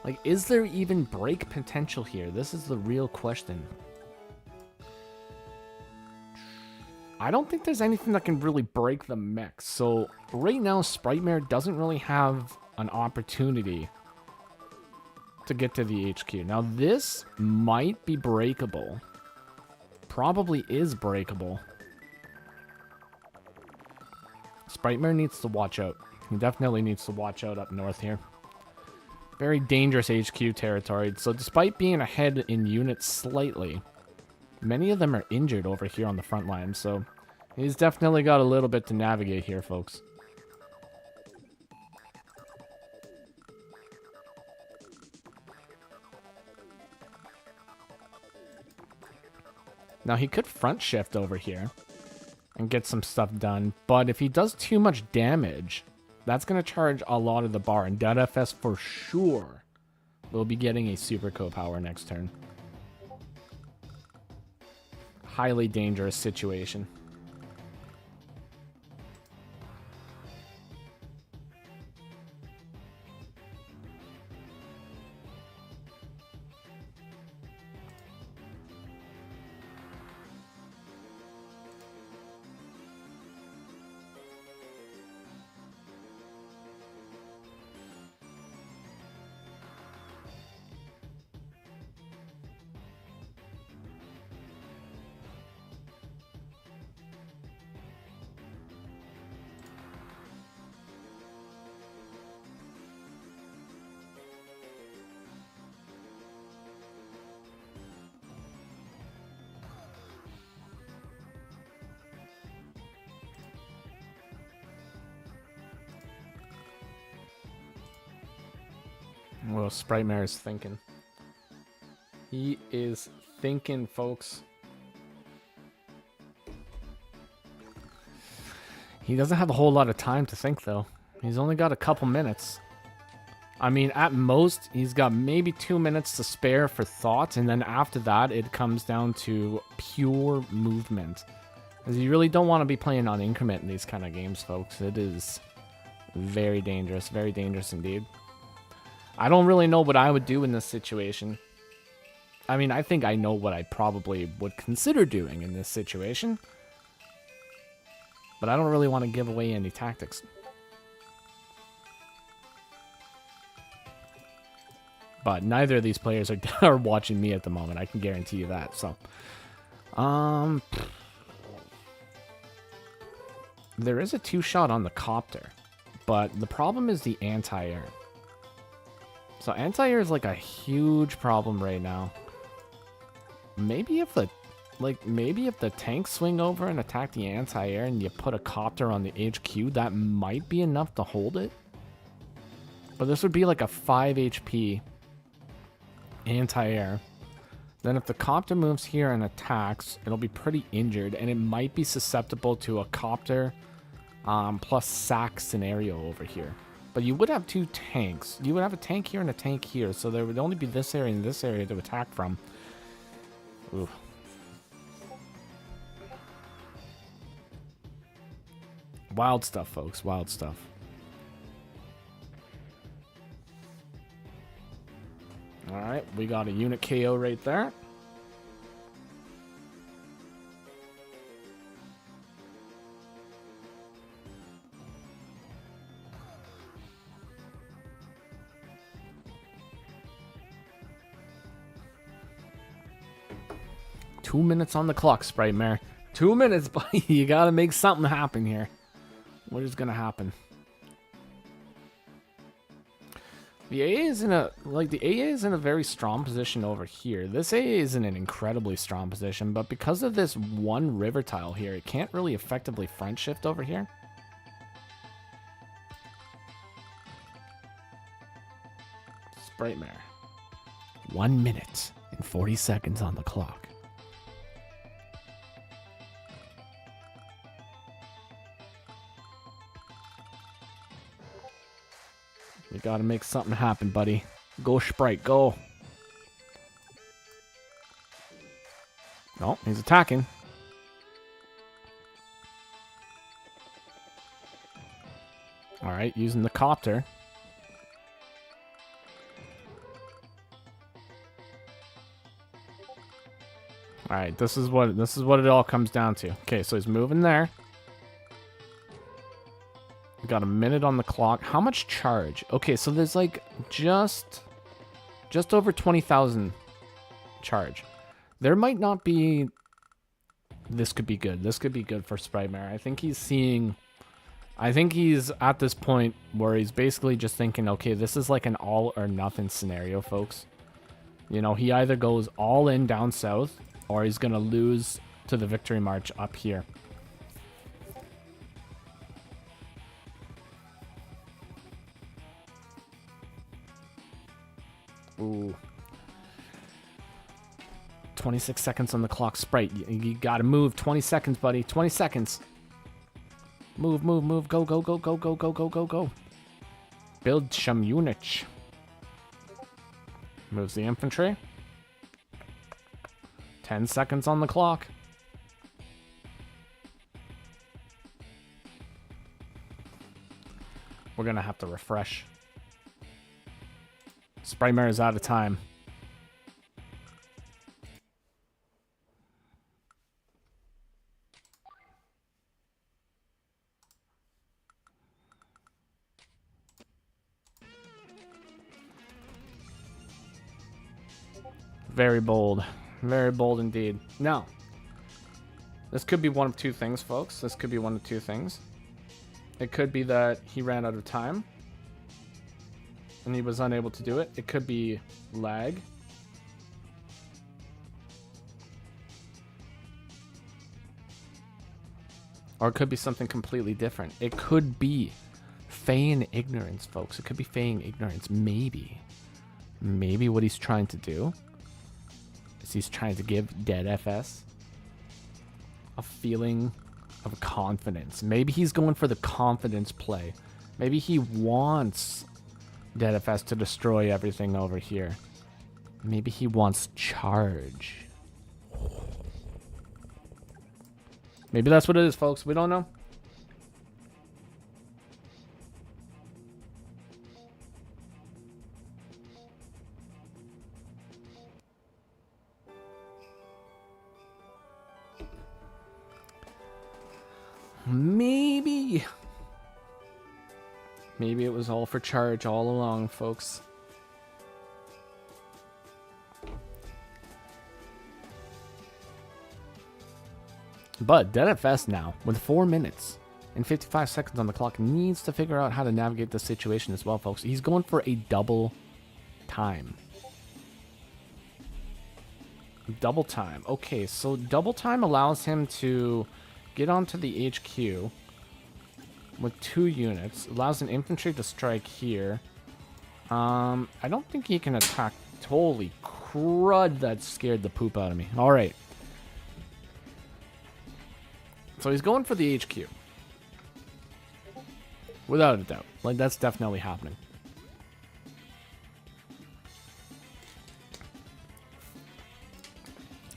Like, is there even break potential here? This is the real question. I don't think there's anything that can really break the mech. So, right now, Spritemare doesn't really have an opportunity to get to the HQ. Now, this might be breakable. Probably is breakable. Spritemare needs to watch out. He definitely needs to watch out up north here. Very dangerous HQ territory. So despite being ahead in units slightly, many of them are injured over here on the front line. So he's definitely got a little bit to navigate here, folks. Now he could front shift over here and get some stuff done. But if he does too much damage, that's going to charge a lot of the bar. And Deadfs for sure will be getting a super co-power next turn. Highly dangerous situation. Well, Spritemare is thinking. He is thinking, folks. He doesn't have a whole lot of time to think, though. He's only got a couple minutes. I mean, at most, he's got maybe 2 minutes to spare for thought, and then after that, it comes down to pure movement. Because you really don't want to be playing on increment in these kind of games, folks. It is very dangerous indeed. I don't really know what I would do in this situation. I mean, I think I know what I probably would consider doing in this situation. But I don't really want to give away any tactics. But neither of these players are watching me at the moment. I can guarantee you that. So, there is a 2-shot on the copter. But the problem is the anti-air. So anti-air is like a huge problem right now. Maybe if the tanks swing over and attack the anti-air and you put a copter on the HQ, that might be enough to hold it. But this would be like a 5 HP anti-air. Then if the copter moves here and attacks, it'll be pretty injured, and it might be susceptible to a copter plus sack scenario over here. But you would have 2 tanks. You would have a tank here and a tank here, so there would only be this area and this area to attack from. Ooh. Wild stuff, folks. Wild stuff. Alright, we got a unit KO right there. 2 minutes on the clock, Spritemare. 2 minutes, buddy. You gotta make something happen here. What is gonna happen? The AA is in a very strong position over here. This AA is in an incredibly strong position, but because of this one river tile here, it can't really effectively front shift over here. Spritemare. 1 minute and 40 seconds on the clock. You gotta make something happen, buddy. Go, Sprite, go. No, he's attacking. Alright, using the copter. Alright, this is what it all comes down to. Okay, so he's moving there. We got a minute on the clock. How much charge? Okay, so there's like just over 20,000 charge. There might not be. This could be good. This could be good for Spritemare. I think he's at this point where he's basically just thinking, okay, this is like an all or nothing scenario, folks. You know, he either goes all in down south, or he's gonna lose to the victory march up here. Ooh. 26 seconds on the clock, Sprite. You gotta move. 20 seconds, buddy. 20 seconds. Move, move, move. Go, go, go, go, go, go, go, go, go. Build some units. Moves the infantry. 10 seconds on the clock. We're gonna have to refresh. Spritemare is out of time. Very bold. Very bold indeed. Now, this could be one of two things, folks. This could be one of two things. It could be that he ran out of time and he was unable to do it. It could be lag. Or it could be something completely different. It could be feign ignorance, folks. It could be feign ignorance. Maybe. Maybe what he's trying to do is he's trying to give Deadfs a feeling of confidence. Maybe he's going for the confidence play. Maybe he wants Deadfs to destroy everything over here. Maybe he wants charge. Maybe that's what it is, folks. We don't know. Maybe it was all for charge all along, folks. But Deadfs now, with 4 minutes and 55 seconds on the clock, needs to figure out how to navigate the situation as well, folks. He's going for a double time. Double time. Okay, so double time allows him to get onto the HQ with 2 units. Allows an infantry to strike here. I don't think he can attack. Holy crud, that scared the poop out of me. Alright. So he's going for the HQ. Without a doubt. Like, that's definitely happening.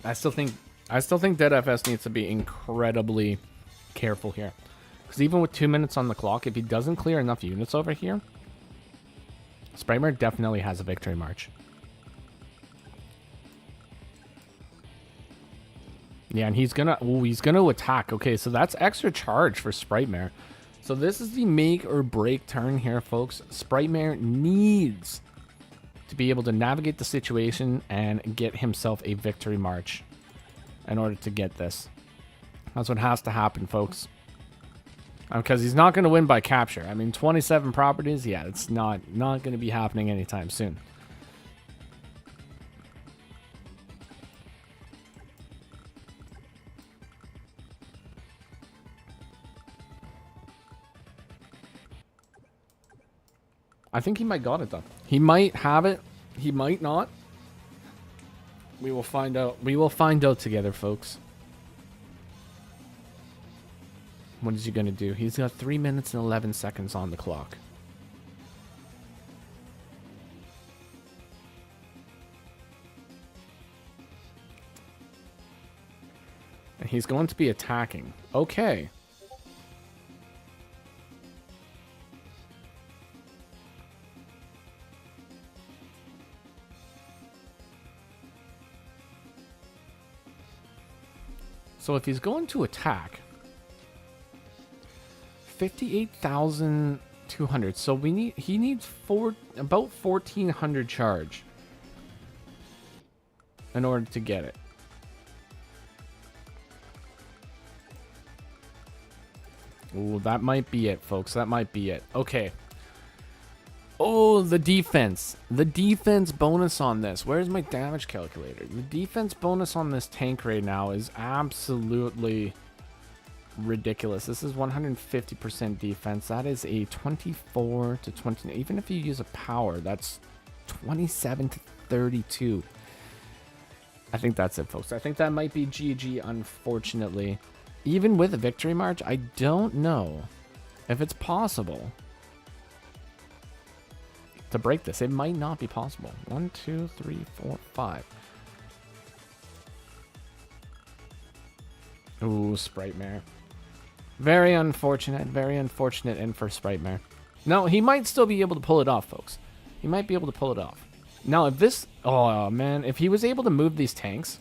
I still think Deadfs needs to be incredibly careful here. Because even with 2 minutes on the clock, if he doesn't clear enough units over here, Spritemare definitely has a victory march. Yeah, and he's gonna attack. Okay, so that's extra charge for Spritemare. So this is the make or break turn here, folks. Spritemare needs to be able to navigate the situation and get himself a victory march. in order to get this. That's what has to happen, folks. Because he's not going to win by capture. I mean, 27 properties, yeah, it's not going to be happening anytime soon. I think he might got it, though. He might have it. He might not. We will find out. We will find out together, folks. What is he going to do? He's got 3 minutes and 11 seconds on the clock. And he's going to be attacking. Okay. So if he's going to attack, 58,200. So he needs about 1,400 charge in order to get it. Ooh, that might be it, folks. That might be it. Okay. Oh, the defense. The defense bonus on this. Where's my damage calculator? The defense bonus on this tank right now is absolutely ridiculous. This is 150% defense. That is a 24 to 20. Even if you use a power, that's 27 to 32. I think that's it, folks. I think that might be GG, unfortunately. Even with a victory march, I don't know if it's possible to break this. It might not be possible. 1, 2, 3, 4, 5. Ooh, Spritemare. Very unfortunate end for Spritemare. No, he might still be able to pull it off, folks. He might be able to pull it off. Now, if this... Oh, man. If he was able to move these tanks,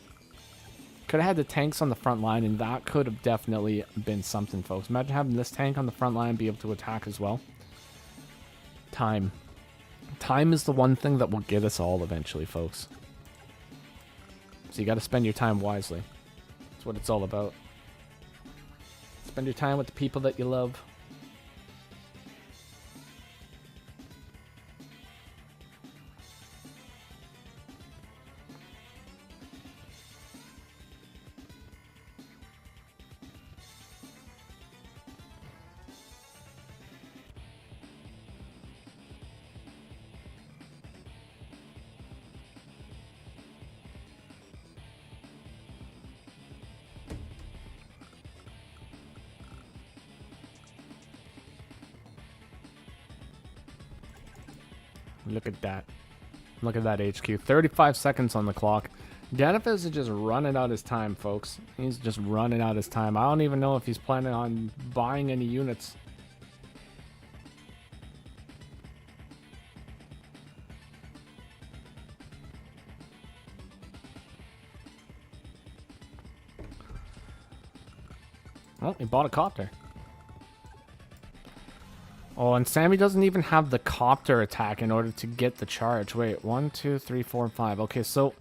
could have had the tanks on the front line, and that could have definitely been something, folks. Imagine having this tank on the front line and be able to attack as well. Time. Time is the one thing that will get us all eventually, folks. So you got to spend your time wisely. That's what it's all about. Spend your time with the people that you love. Look at that. Look at that HQ. 35 seconds on the clock. Deadfs is just running out his time, folks. He's just running out his time. I don't even know if he's planning on buying any units. Well, he bought a copter. Oh, and Sammy doesn't even have the copter attack in order to get the charge. Wait, 1, 2, 3, 4, 5. Okay, so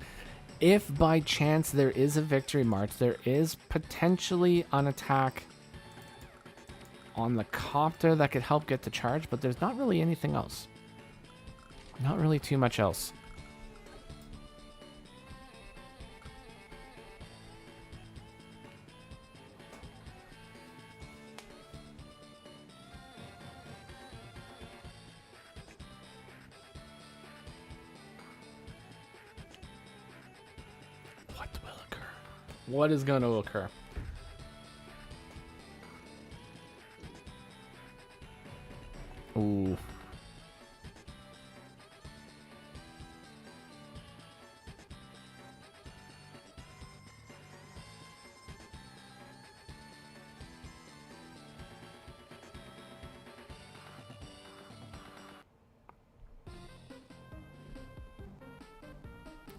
if by chance there is a victory march, there is potentially an attack on the copter that could help get the charge, but there's not really anything else. Not really too much else. What is going to occur? Ooh.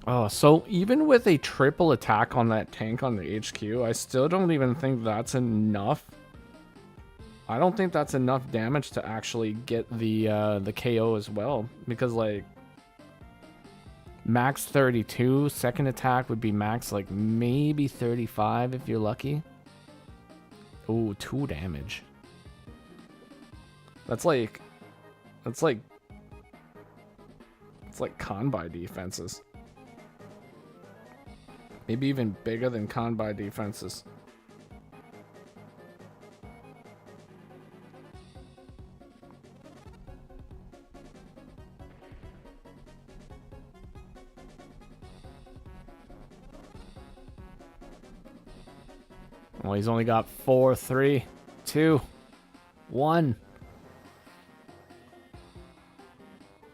Oh, so even with a triple attack on that tank on the HQ, I still don't even think that's enough. I don't think that's enough damage to actually get the KO as well, because like Max 32. Second attack would be max like maybe 35 if you're lucky. Ooh, 2 damage. It's like Kanbai defenses. Maybe even bigger than Kanbai defenses. Well, he's only got 4, 3, 2, 1.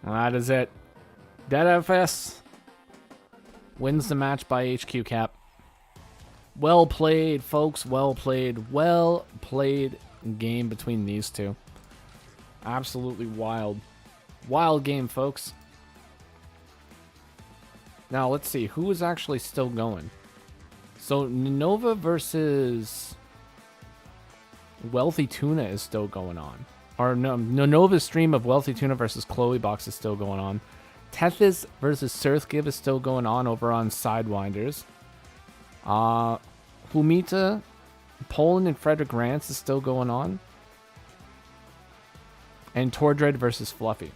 Well, that is it. Deadfs wins the match by HQ cap. Well played, folks. Well played. Well played game between these two. Absolutely wild. Wild game, folks. Now, let's see. Who is actually still going? So, Nova versus WealthyTuna is still going on. Or, no, Nova's stream of WealthyTuna versus Chloe Box is still going on. Tethys versus srthgv is still going on over on Sidewinders. Humita, Poland and FredrickRants is still going on. And Tordread versus fluhfie.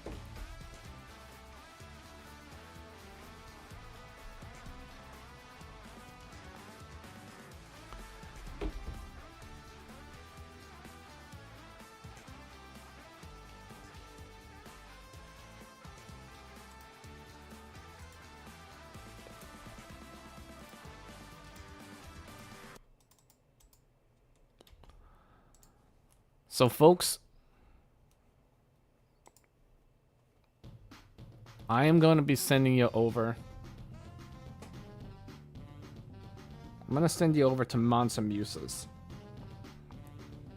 So, folks, I am going to be sending you over. I'm going to send you over to Mansa Musa's.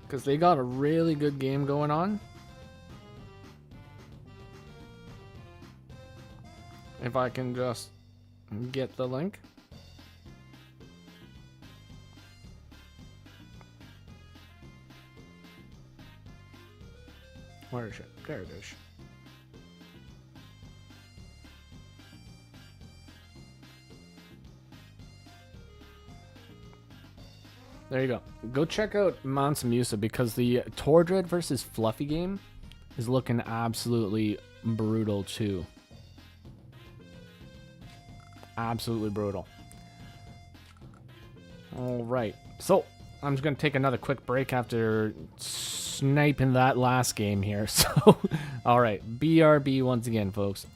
Because they got a really good game going on. If I can just get the link. Where is it? There it is. There you go. Go check out Mansa Musa because the Tordread versus fluhfie game is looking absolutely brutal too. Absolutely brutal. All right. So, I'm just going to take another quick break after sniping that last game here. So, all right. BRB once again, folks.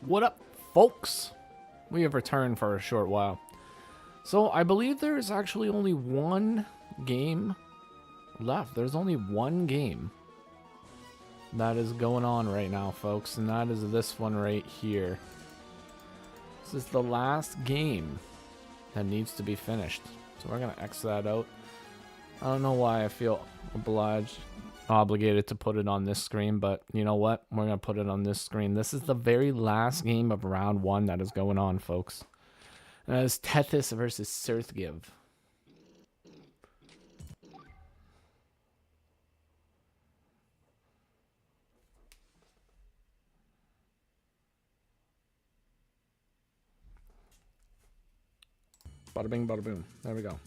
What up, folks? We have returned for a short while. So, I believe there is actually only one game left. There's only one game that is going on right now, folks, and that is this one right here. This is the last game that needs to be finished. So, we're going to X that out. I don't know why I feel obligated to put it on this screen, but you know what? We're going to put it on this screen. This is the very last game of round 1 that is going on, folks. And that is Tethys versus srthgv. Bada bing, bada boom. There we go.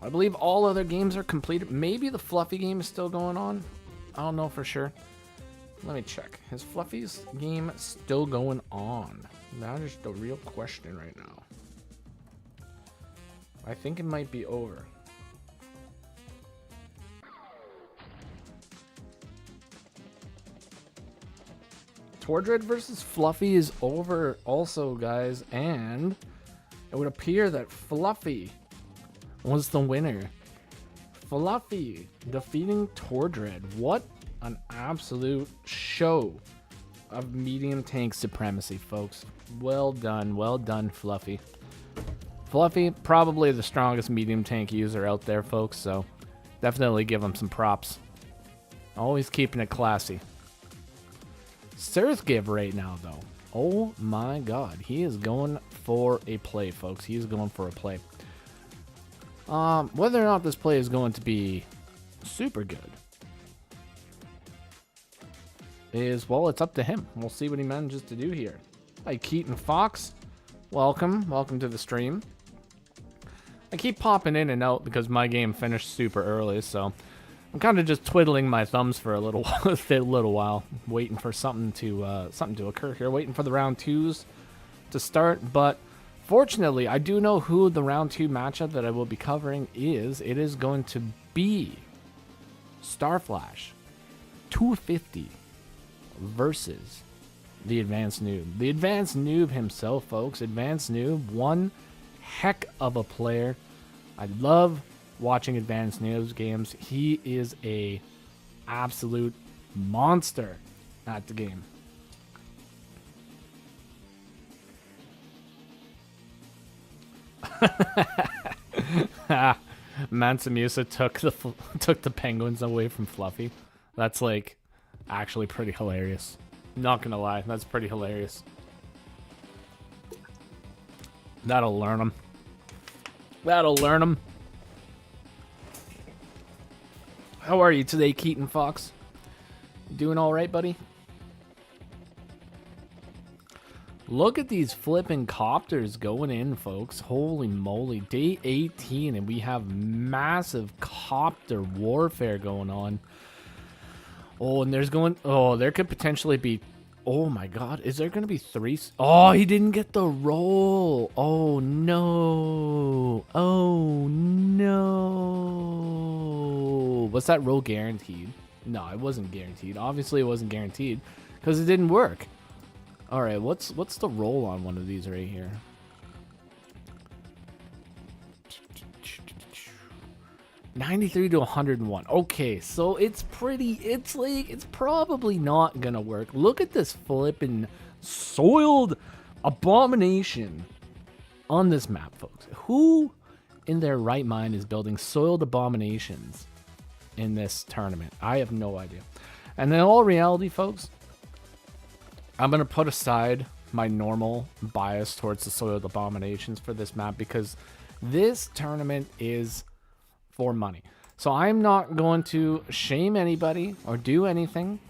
I believe all other games are completed. Maybe the fluffy game is still going on. I don't know for sure. Let me check. Is Fluffy's game still going on? That is the real question right now. I think it might be over. Tordread versus Fluffy is over also, guys. And it would appear that Fluffy was the winner. Fluffy defeating Tordread. What an absolute show of medium tank supremacy, folks. Well done, Fluffy. Fluffy, probably the strongest medium tank user out there, folks, so definitely give him some props. Always keeping it classy. srthgv right now, though. Oh my god, he is going for a play, folks. He is going for a play. Whether or not this play is going to be super good is, well, it's up to him. We'll see what he manages to do here. Hi, Keaton Fox. Welcome to the stream. I keep popping in and out because my game finished super early, so I'm kind of just twiddling my thumbs for a little while, waiting for something to occur here, waiting for the round 2s to start, but fortunately, I do know who the round 2 matchup that I will be covering is. It is going to be Starflash 250 versus the AdvanceNoob. The AdvanceNoob himself, folks. AdvanceNoob, one heck of a player. I love watching AdvanceNoob's games. He is a absolute monster at the game. Mansamusa took the penguins away from Fluffy. That's like actually pretty hilarious. Not gonna lie, that's pretty hilarious. That'll learn him. That'll learn him. How are you today, Keaton Fox? Doing all right, buddy? Look at these flipping copters going in, folks. Holy moly. Day 18, and we have massive copter warfare going on. Oh, and there could potentially be... Oh, my God. Is there going to be 3... Oh, he didn't get the roll. Oh, no. Oh, no. Was that roll guaranteed? No, it wasn't guaranteed. Obviously, it wasn't guaranteed because it didn't work. All right, what's the roll on one of these right here? 93 to 101. Okay, so it's probably not gonna work. Look at this flipping soiled abomination on this map, folks. Who in their right mind is building soiled abominations in this tournament? I have no idea. And in all reality, folks, I'm going to put aside my normal bias towards the soiled abominations for this map because this tournament is for money. So I'm not going to shame anybody or do anything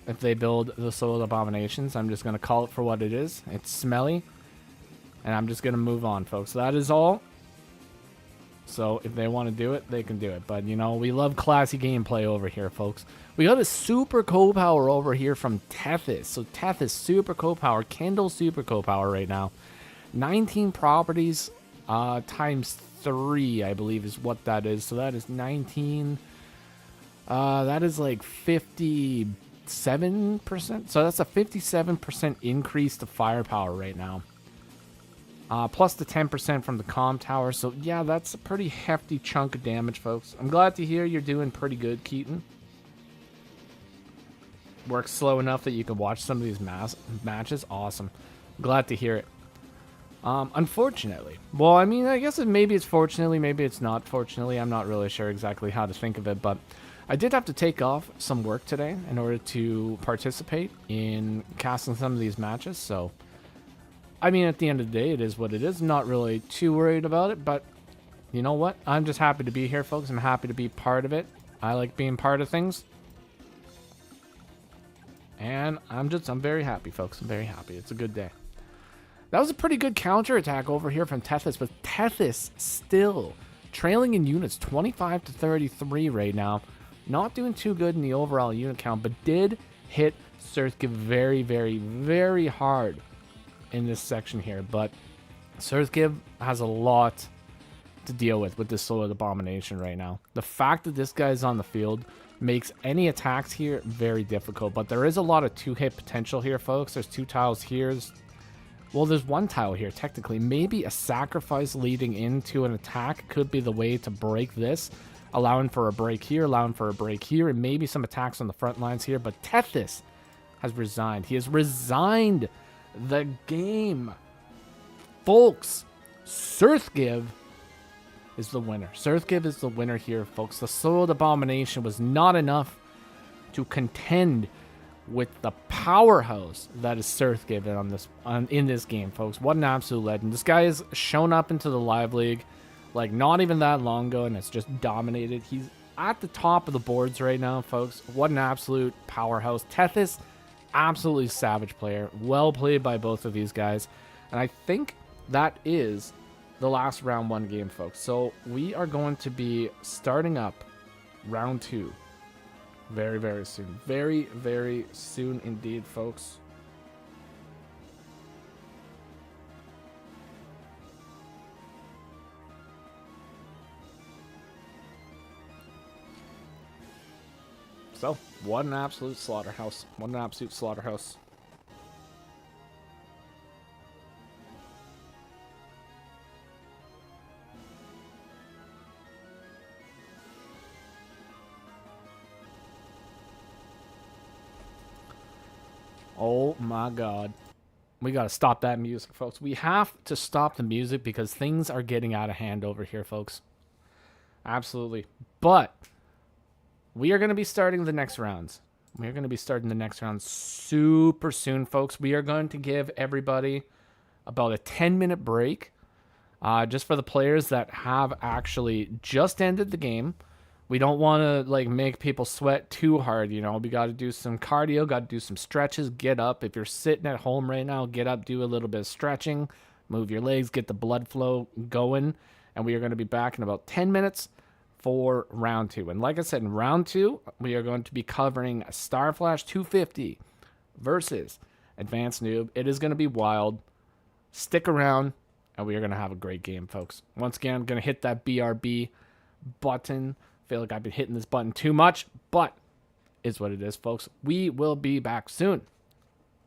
if they build the soiled abominations. I'm just going to call it for what it is. It's smelly. And I'm just going to move on, folks. That is all. So if they want to do it, they can do it. But, you know, we love classy gameplay over here, folks. We got a super co-power over here from Tethys. So Tethys, super co-power, Kindle super co-power right now. 19 properties times 3, I believe, is what that is. So that is 19. That is like 57%. So that's a 57% increase to firepower right now. Plus the 10% from the comm tower. So yeah, that's a pretty hefty chunk of damage, folks. I'm glad to hear you're doing pretty good, Keaton. Works slow enough that you can watch some of these matches. Awesome. Glad to hear it. Unfortunately. Well, I mean, I guess maybe it's fortunately, maybe it's not fortunately. I'm not really sure exactly how to think of it, but I did have to take off some work today in order to participate in casting some of these matches, so I mean, at the end of the day, it is what it is. Not really too worried about it, but you know what? I'm just happy to be here, folks. I'm happy to be part of it. I like being part of things. And I'm very happy, folks. I'm very happy. It's a good day. That was a pretty good counterattack over here from Tethys, but Tethys still trailing in units 25 to 33 right now. Not doing too good in the overall unit count, but did hit srthgv very, very, very hard in this section here. But srthgv has a lot to deal with this Solar Abomination right now. The fact that this guy's on the field makes any attacks here very difficult, but there is a lot of two-hit potential here, folks. There's 2 tiles here. Well, there's 1 tile here, technically. Maybe a sacrifice leading into an attack could be the way to break this, allowing for a break here, allowing for a break here, and maybe some attacks on the front lines here. But Tethys has resigned. He has resigned the game. Folks, srthgv is the winner. srthgv is the winner here, folks. The Solar Abomination was not enough to contend with the powerhouse that is srthgv in this game, folks. What an absolute legend. This guy has shown up into the live league like not even that long ago, and it's just dominated. He's at the top of the boards right now, folks. What an absolute powerhouse. Tethys, absolutely savage player. Well played by both of these guys. And I think that is the last round 1 game, folks. So we are going to be starting up round 2 very, very soon. Very, very soon indeed, folks. So, what an absolute slaughterhouse. What an absolute slaughterhouse. Oh my god. We gotta stop that music, folks. We have to stop the music because things are getting out of hand over here, folks. Absolutely. But we are going to be starting the next rounds. We are going to be starting the next round super soon, folks. We are going to give everybody about a 10-minute break just for the players that have actually just ended the game. We don't want to like make people sweat too hard, you know. We got to do some cardio, got to do some stretches, get up. If you're sitting at home right now, get up, do a little bit of stretching, move your legs, get the blood flow going. And we are going to be back in about 10 minutes for round 2. And like I said, in round 2, we are going to be covering Starflash 250 versus AdvanceNoob. It is going to be wild. Stick around, and we are going to have a great game, folks. Once again, I'm going to hit that BRB button. Feel like I've been hitting this button too much, but it's what it is, folks. We will be back soon.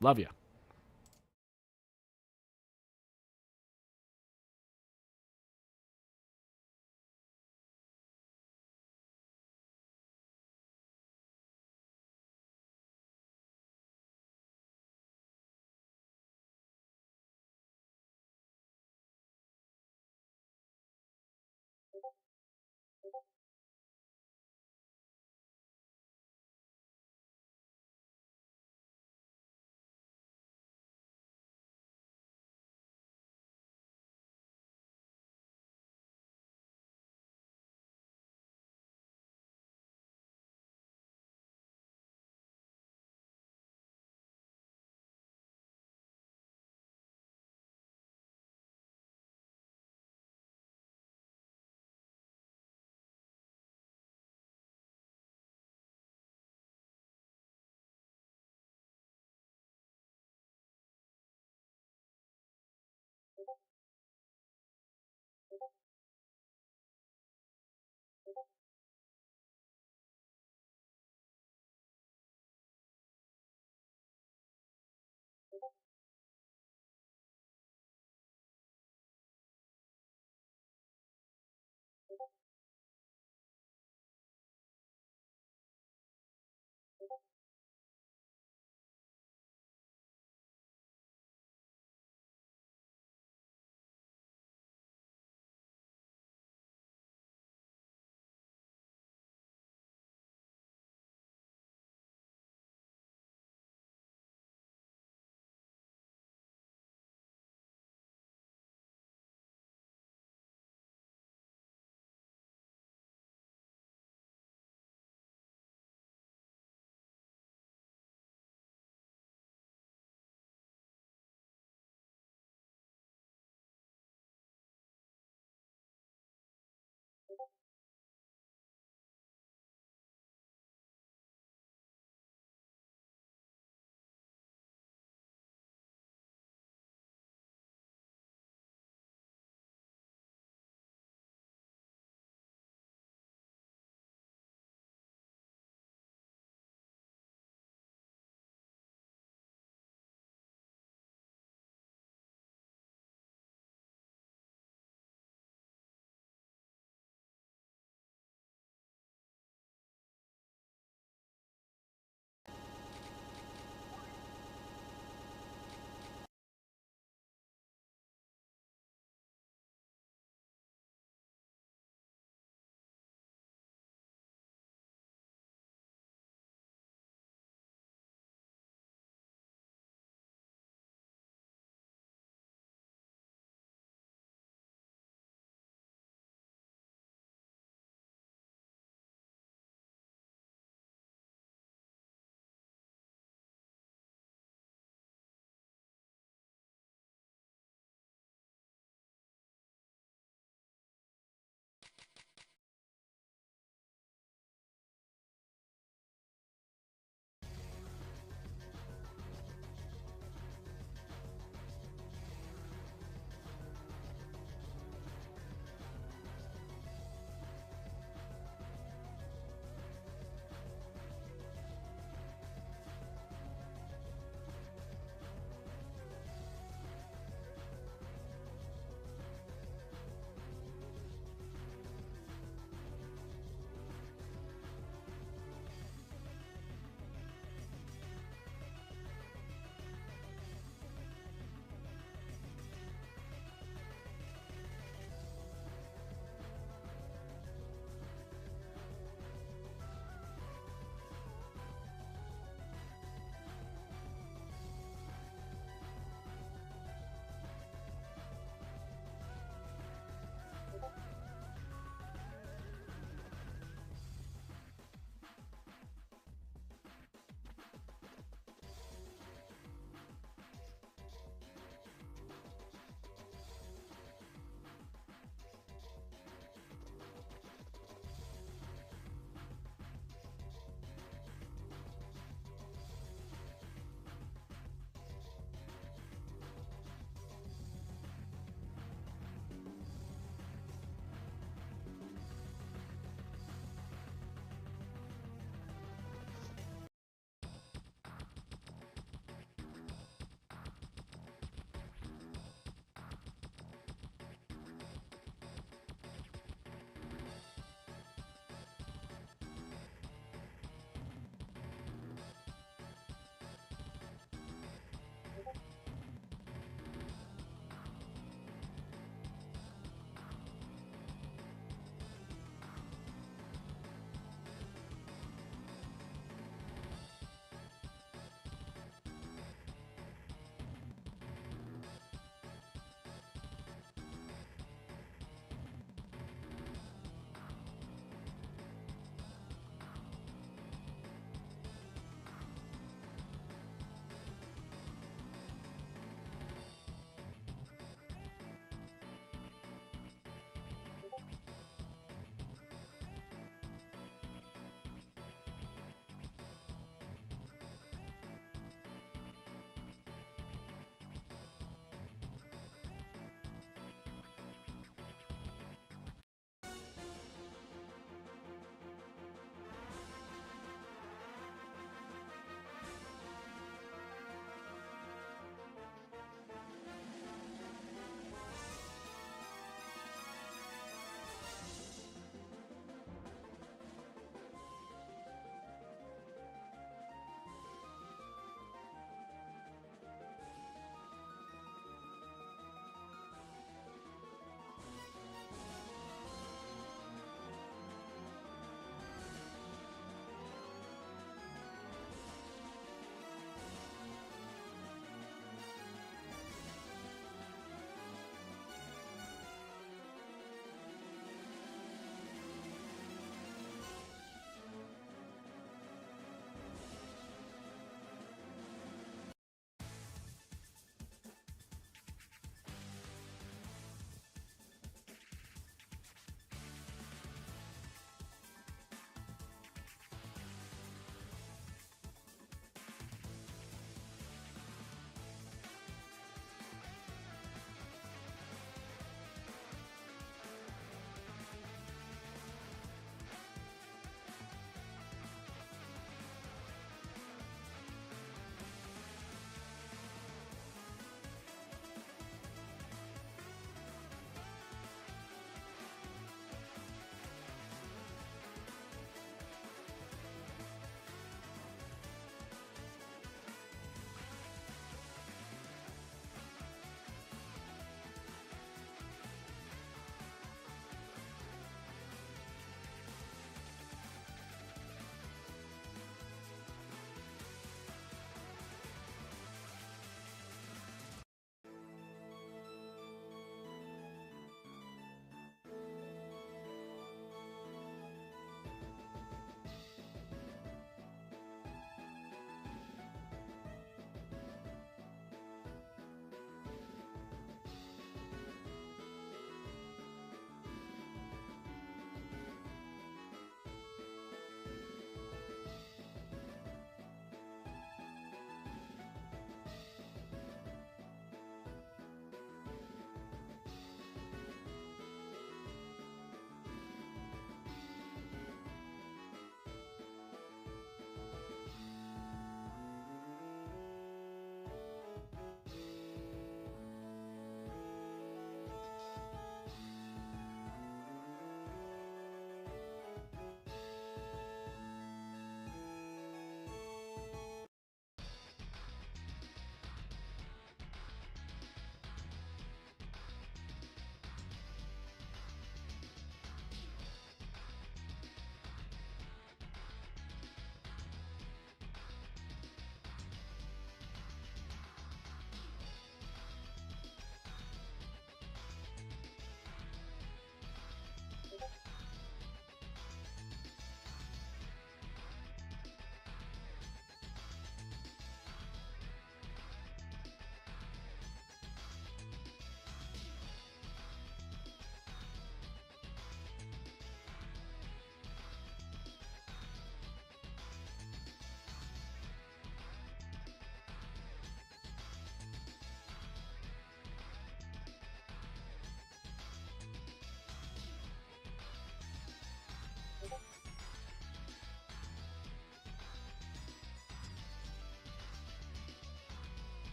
Love you.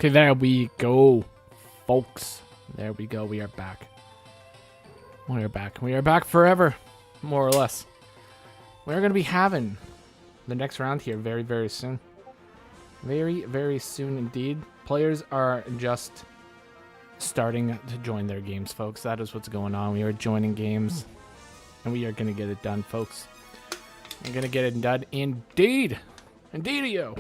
Okay, there we go, folks. There we go. We are back. We are back. We are back forever, more or less. We're going to be having the next round here very, very soon. Very, very soon indeed. Players are just starting to join their games, folks. That is what's going on. We are joining games, and we are going to get it done, folks. We're going to get it done indeed. Indeed-o.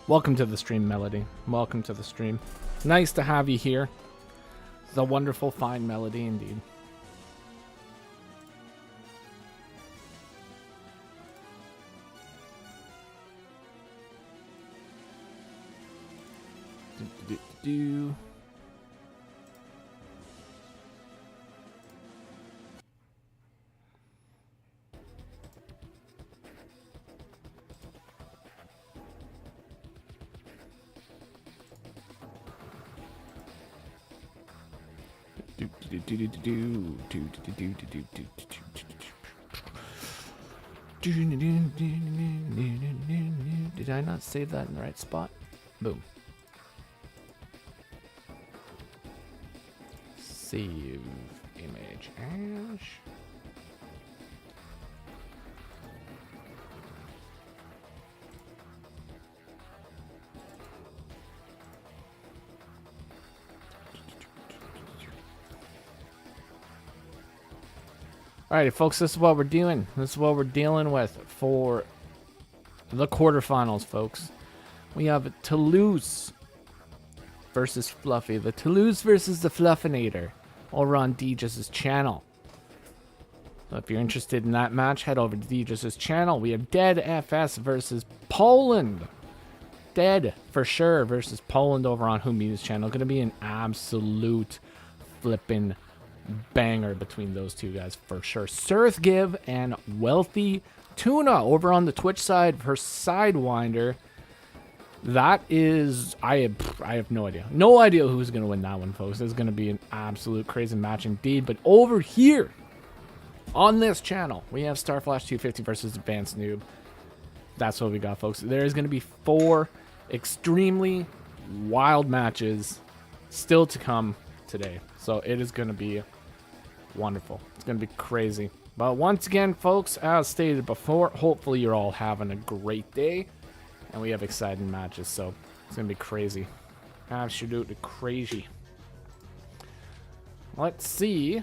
Welcome to the stream, Melody. Welcome to the stream. Nice to have you here. The wonderful, fine Melody, indeed. Do. Did I not save that in the right spot? Boom. Save image as. Alrighty, folks, this is what we're doing. This is what we're dealing with for the quarterfinals, folks. We have Talose versus fluhfie. The Talose versus the Fluffinator over on DJ's channel. So if you're interested in that match, head over to DJ's channel. We have Deadfs versus Poland. Dead for sure versus Poland over on Humita's channel. Going to be an absolute flipping banger between those two guys for sure. srthgv and WealthyTuna over on the Twitch side for Sidewinder. That is, I have no idea. No idea who's going to win that one, folks. It's going to be an absolute crazy match indeed. But over here on this channel, we have Starflash250 versus AdvanceNoob. That's what we got, folks. There is going to be 4 extremely wild matches still to come today. So it is going to be wonderful. It's going to be crazy. But once again, folks, as stated before, hopefully you're all having a great day. And we have exciting matches, so it's going to be crazy. Absolutely crazy. Let's see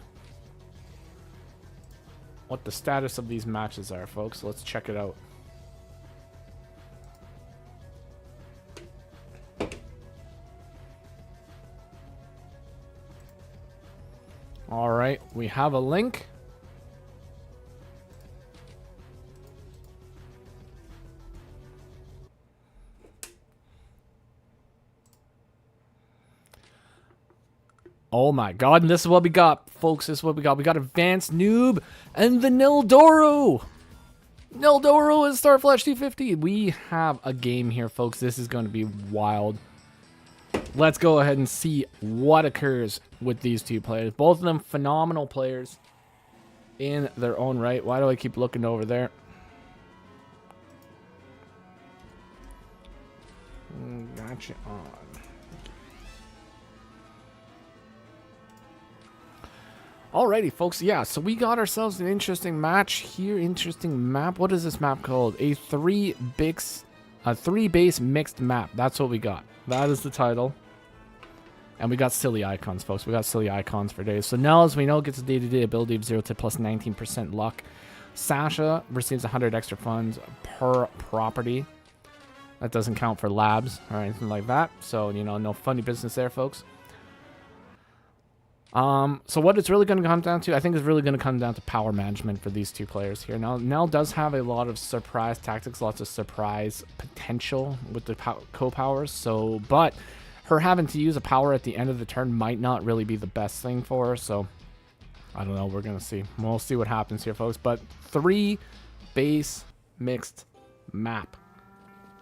what the status of these matches are, folks. Let's check it out. All right, we have a link. Oh my god, and this is what we got, folks. This is what we got. We got AdvanceNoob and the Nildoro. Nildoro is Starflash250. We have a game here, folks. This is going to be wild. Let's go ahead and see what occurs with these two players. Both of them phenomenal players in their own right. Why do I keep looking over there? Gotcha on. Alrighty, folks. Yeah, so we got ourselves an interesting match here. Interesting map. What is this map called? A 3-base mixed map. That's what we got. That is the title. And we got silly icons, folks. We got silly icons for days. So Nell, as we know, gets a day-to-day ability of 0 to plus 19% luck. Sasha receives 100 extra funds per property. That doesn't count for labs or anything like that. So, you know, no funny business there, folks. So what it's really going to come down to, I think it's really going to come down to power management for these two players here. Now, Nell does have a lot of surprise tactics, lots of surprise potential with the co-powers. So, but her having to use a power at the end of the turn might not really be the best thing for her. So, I don't know. We're going to see. We'll see what happens here, folks. But 3-base mixed map.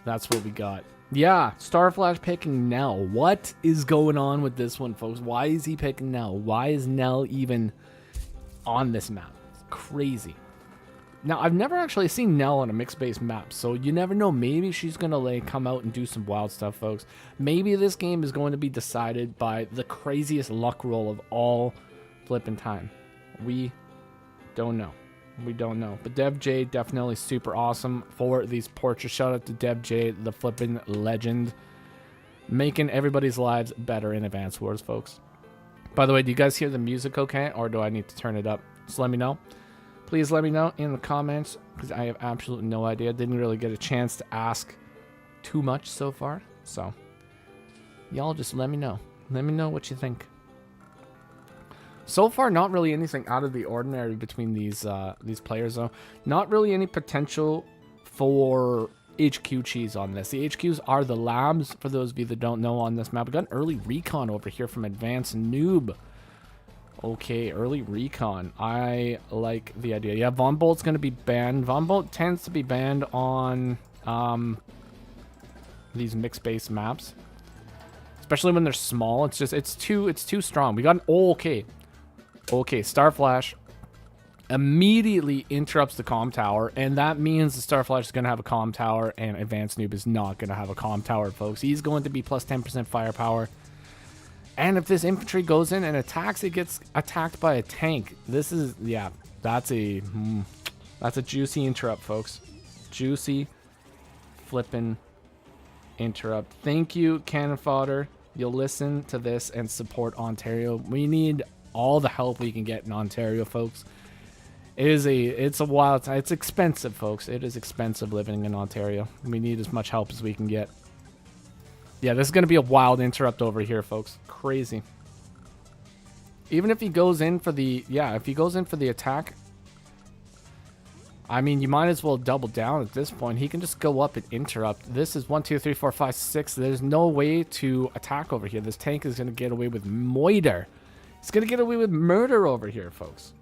That's what we got. Yeah, Starflash picking Nell. What is going on with this one, folks? Why is he picking Nell? Why is Nell even on this map? It's crazy. Now, I've never actually seen Nell on a mixed-based map, so you never know. Maybe she's going to like come out and do some wild stuff, folks. Maybe this game is going to be decided by the craziest luck roll of all flipping time. We don't know. We don't know. But DevJ, definitely super awesome for these portraits. Shout out to DevJ, the flipping legend. Making everybody's lives better in Advance Wars, folks. By the way, do you guys hear the music okay? Or do I need to turn it up? Just let me know. Please let me know in the comments, because I have absolutely no idea. Didn't really get a chance to ask too much so far. So, y'all just let me know. Let me know what you think. So far, not really anything out of the ordinary between these players, though. Not really any potential for HQ cheese on this. The HQs are the labs, for those of you that don't know on this map. We got an early recon over here from AdvanceNoob. Okay, early recon. I like the idea. Yeah, Von Bolt's going to be banned. Von Bolt tends to be banned on these mixed-based maps. Especially when they're small. It's just, it's too strong. We got an, okay, Starflash immediately interrupts the comm tower, and that means the Starflash is going to have a comm tower, and AdvanceNoob is not going to have a comm tower, folks. He's going to be plus 10% firepower. And if this infantry goes in and attacks, it gets attacked by a tank. This is, yeah, that's a juicy interrupt, folks. Juicy flippin' interrupt. Thank you, Cannon Fodder. You'll listen to this and support Ontario. We need all the help we can get in Ontario, folks. It's a wild time. It's expensive, folks. It is expensive living in Ontario. We need as much help as we can get. Yeah, this is going to be a wild interrupt over here, folks. Crazy. Even if he goes in for the... Yeah, if he goes in for the attack... I mean, you might as well double down at this point. He can just go up and interrupt. This is 1, 2, 3, 4, 5, 6. There's no way to attack over here. This tank is going to get away with murder. It's going to get away with murder over here, folks.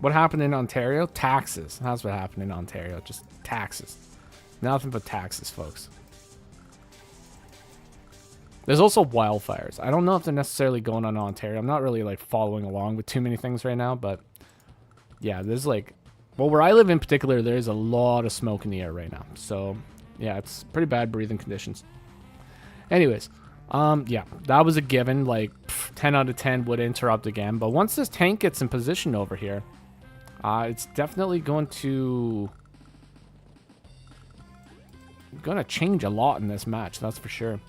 What happened in Ontario? Taxes. That's what happened in Ontario. Just taxes. Nothing but taxes, folks. There's also wildfires. I don't know if they're necessarily going on in Ontario. I'm not really like following along with too many things right now, but yeah, there's like, well, where I live in particular, there's a lot of smoke in the air right now. So yeah, it's pretty bad breathing conditions. Anyways, yeah, that was a given. Like 10 out of 10 would interrupt again, but once this tank gets in position over here, it's definitely going to change a lot in this match. That's for sure.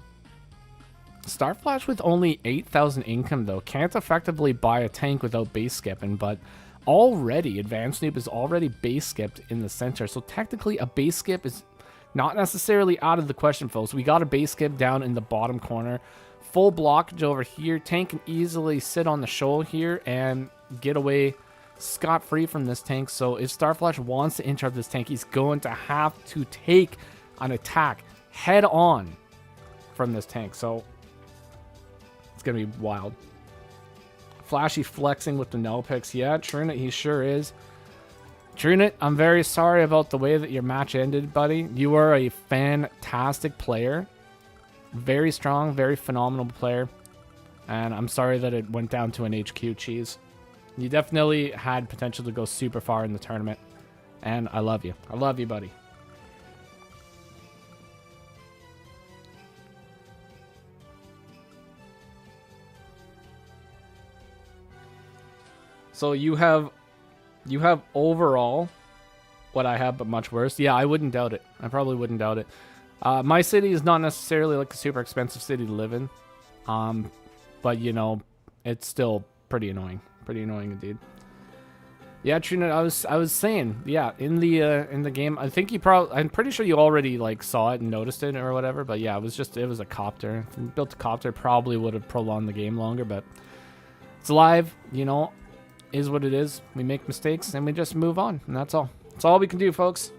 Starflash with only 8,000 income, though, can't effectively buy a tank without base skipping, but already, AdvanceNoob is already base skipped in the center, so technically a base skip is not necessarily out of the question, folks. We got a base skip down in the bottom corner. Full blockage over here. Tank can easily sit on the shoal here and get away scot-free from this tank, so if Starflash wants to interrupt this tank, he's going to have to take an attack head-on from this tank, so... It's going to be wild. Flashy flexing with the no picks. Yeah, Truniht, he sure is. Truniht, I'm very sorry about the way that your match ended, buddy. You are a fantastic player. Very strong, very phenomenal player. And I'm sorry that it went down to an HQ cheese. You definitely had potential to go super far in the tournament. And I love you. I love you, buddy. So you have overall what I have, but much worse. Yeah, I wouldn't doubt it. I probably wouldn't doubt it. My city is not necessarily like a super expensive city to live in. But you know, it's still pretty annoying. Pretty annoying indeed. Yeah, Truniht, I was saying, yeah, in the game, I think I'm pretty sure you already like saw it and noticed it or whatever, but yeah, it was a copter. If we built a copter, probably would have prolonged the game longer, but it's live, you know. Is what it is. We make mistakes and we just move on, and that's all. That's all we can do, folks.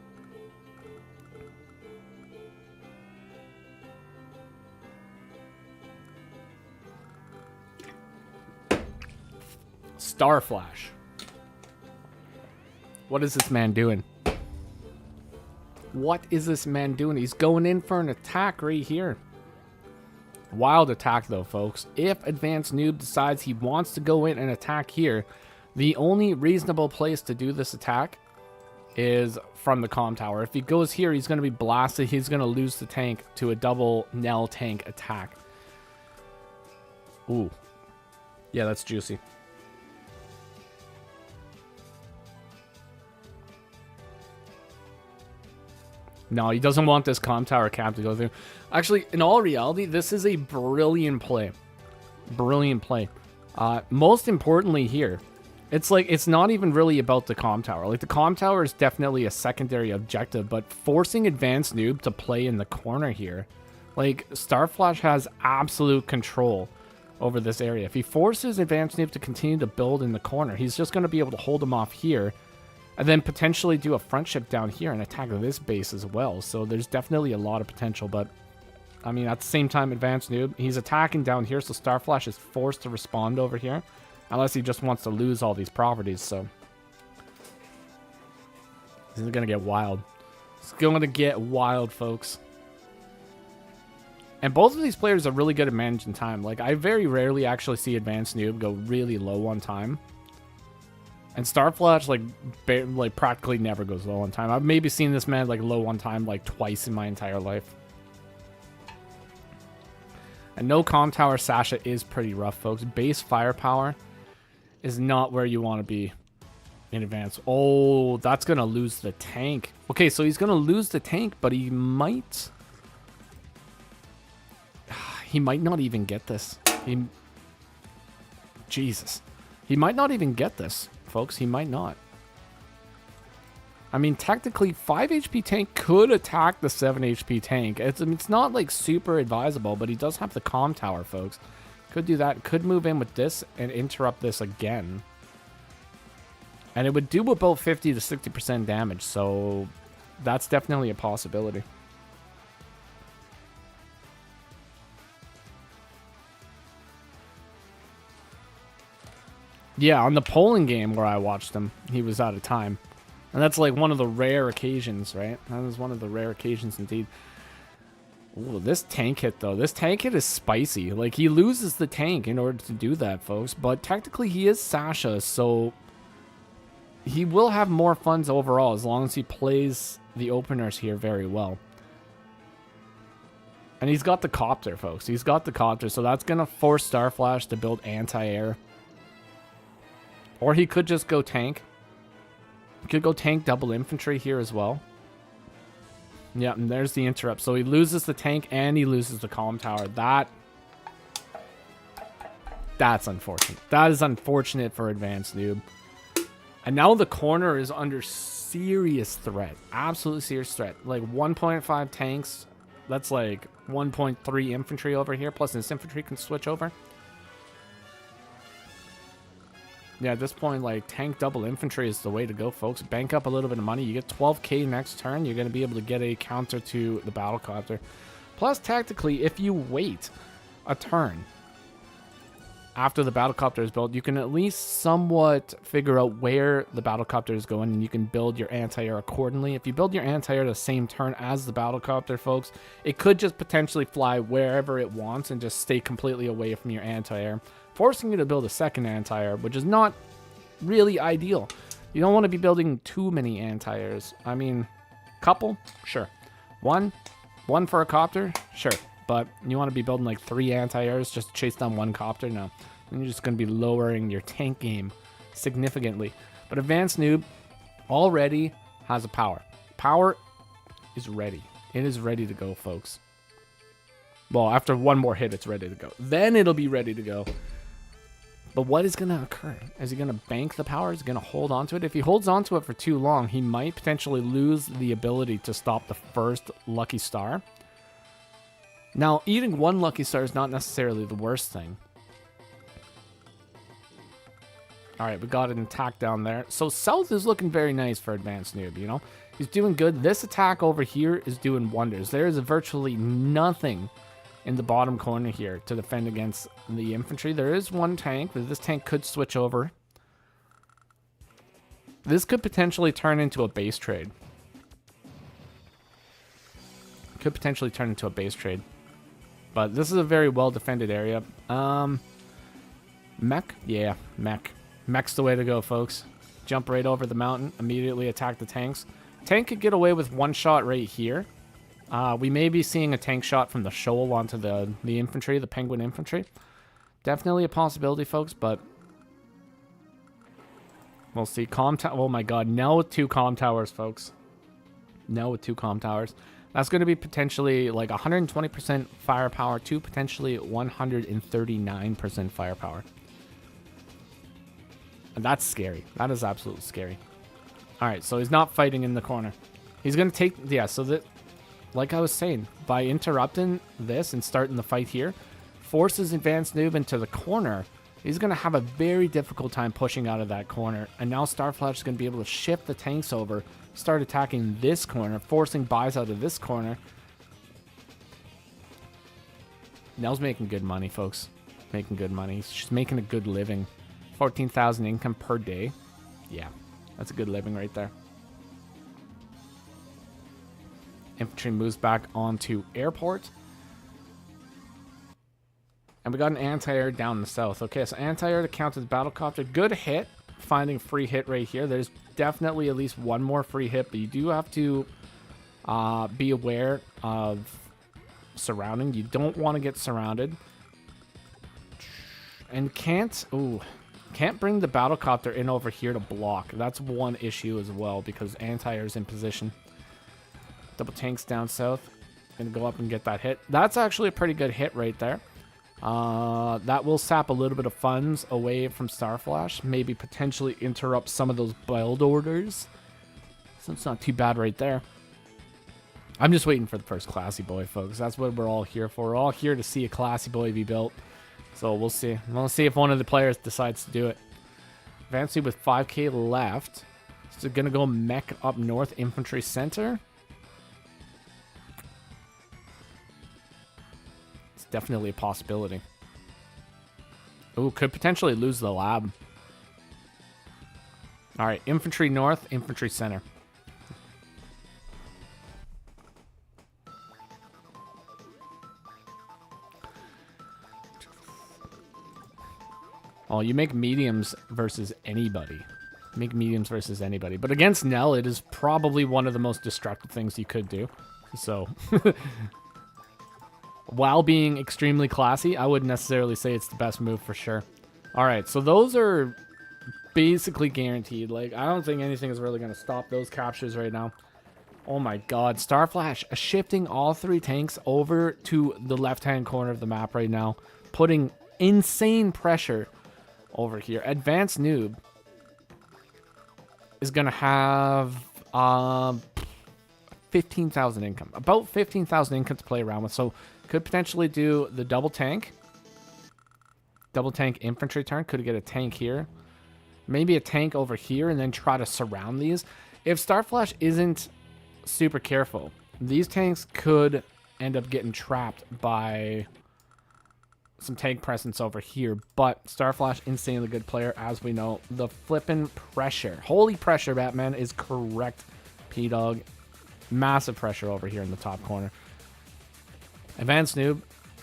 Starflash. What is this man doing? What is this man doing? He's going in for an attack right here. Wild attack, though, folks. If AdvanceNoob decides he wants to go in and attack here, the only reasonable place to do this attack is from the comm tower. If he goes here, he's going to be blasted. He's going to lose the tank to a double Nell tank attack. Ooh. Yeah, that's juicy. No, he doesn't want this comm tower cap to go through. Actually, in all reality, this is a brilliant play. Brilliant play. Most importantly here, it's like, it's not even really about the comm tower. Like, the comm tower is definitely a secondary objective, but forcing AdvanceNoob to play in the corner here, like, Starflash has absolute control over this area. If he forces AdvanceNoob to continue to build in the corner, he's just going to be able to hold him off here, and then potentially do a front ship down here and attack this base as well. So there's definitely a lot of potential, but I mean, at the same time, AdvanceNoob, he's attacking down here, so Starflash is forced to respond over here, unless he just wants to lose all these properties. So this is going to get wild. It's going to get wild, folks. And both of these players are really good at managing time. Like, I very rarely actually see AdvanceNoob go really low on time. And Starflash, like practically never goes low on time. I've maybe seen this man, like, low on time, like, twice in my entire life. And no comm tower Sasha is pretty rough, folks. Base firepower is not where you want to be in advance. Oh, that's going to lose the tank. Okay, so he's going to lose the tank, but he might... He might not even get this. Jesus. He might not even get this, folks. He might not. I mean, technically, 5 HP tank could attack the 7 HP tank. It's not, like, super advisable, but he does have the comm tower, folks. Could do that. Could move in with this and interrupt this again. And it would do about 50 to 60% damage, so that's definitely a possibility. Yeah, on the polling game where I watched him, he was out of time. And that's like one of the rare occasions, right? That was one of the rare occasions indeed. Ooh, this tank hit, though. This tank hit is spicy. Like, he loses the tank in order to do that, folks. But technically, he is Sasha, so he will have more funds overall as long as he plays the openers here very well. And he's got the copter, folks. He's got the copter, so that's going to force Starflash to build anti-air. Or he could just go tank. He could go tank double infantry here as well. Yeah, and there's the interrupt. So he loses the tank and he loses the comm tower. That's unfortunate. That is unfortunate for AdvanceNoob. And now the corner is under serious threat. Absolutely serious threat. Like 1.5 tanks. That's like 1.3 infantry over here. Plus this infantry can switch over. Yeah, at this point, like, tank double infantry is the way to go, folks. Bank up a little bit of money. You get 12k next turn. You're going to be able to get a counter to the battlecopter. Plus, tactically, if you wait a turn after the battlecopter is built, you can at least somewhat figure out where the battlecopter is going, and you can build your anti-air accordingly. If you build your anti-air the same turn as the battlecopter, folks, it could just potentially fly wherever it wants and just stay completely away from your anti-air, forcing you to build a second anti-air, which is not really ideal. You don't want to be building too many anti-airs. I mean, couple, sure. One for a copter, sure. But you want to be building like 3 anti-airs just to chase down 1 copter? No. Then you're just going to be lowering your tank game significantly. But AdvanceNoob already has a power. Power is ready. It is ready to go, folks. Well, after one more hit, it's ready to go. Then it'll be ready to go. But what is going to occur? Is he going to bank the power? Is he going to hold on to it? If he holds on to it for too long, he might potentially lose the ability to stop the first lucky star. Now, eating 1 lucky star is not necessarily the worst thing. Alright, we got an attack down there. So south is looking very nice for AdvanceNoob, you know? He's doing good. This attack over here is doing wonders. There is virtually nothing in the bottom corner here to defend against the infantry. There is 1 tank, but this tank could switch over. This could potentially turn into a base trade. Could potentially turn into a base trade. But this is a very well-defended area. Mech? Yeah, mech. Mech's the way to go, folks. Jump right over the mountain, immediately attack the tanks. Tank could get away with one shot right here. We may be seeing a tank shot from the shoal onto the infantry, the penguin infantry. Definitely a possibility, folks, but we'll see. Oh my god, now with 2 comm towers, folks. Now with 2 comm towers. That's going to be potentially like 120% firepower to potentially 139% firepower. And that's scary. That is absolutely scary. Alright, so he's not fighting in the corner. He's going to take... Yeah, so that... Like I was saying, by interrupting this and starting the fight here, forces AdvanceNoob into the corner. He's going to have a very difficult time pushing out of that corner. And now Starflash is going to be able to shift the tanks over, start attacking this corner, forcing buys out of this corner. Nell's making good money, folks. Making good money. He's just making a good living. 14,000 income per day. Yeah, that's a good living right there. Infantry moves back onto airport. And we got an anti-air down in the south. Okay, so anti-air to counter the battlecopter. Good hit. Finding free hit right here. There's definitely at least one more free hit, but you do have to be aware of surrounding. You don't want to get surrounded. And can't bring the battlecopter in over here to block. That's one issue as well, because anti-air is in position. Double tanks down south. Gonna go up and get that hit. That's actually a pretty good hit right there. That will sap a little bit of funds away from Starflash. Maybe potentially interrupt some of those build orders. So it's not too bad right there. I'm just waiting for the first classy boy, folks. That's what we're all here for. We're all here to see a classy boy be built. So we'll see. We'll see if one of the players decides to do it. AdvanceNoob with 5k left. So gonna go mech up north, infantry center. Definitely a possibility. Ooh, could potentially lose the lab. Alright, infantry north, infantry center. Oh, you make mediums versus anybody. Make mediums versus anybody. But against Nell, it is probably one of the most destructive things you could do. So... While being extremely classy, I wouldn't necessarily say it's the best move for sure. Alright, so those are basically guaranteed. Like, I don't think anything is really going to stop those captures right now. Oh my god, Starflash shifting all 3 tanks over to the left-hand corner of the map right now. Putting insane pressure over here. AdvanceNoob is going to have 15,000 income. About 15,000 income to play around with, so... Could potentially do the double tank infantry turn. Could get a tank here. Maybe a tank over here and then try to surround these. If Starflash isn't super careful, these tanks could end up getting trapped by some tank presence over here. But Starflash, insanely good player, as we know. The flippin' pressure. Holy pressure, Batman, is correct, P-Dog. Massive pressure over here in the top corner. AdvanceNoob,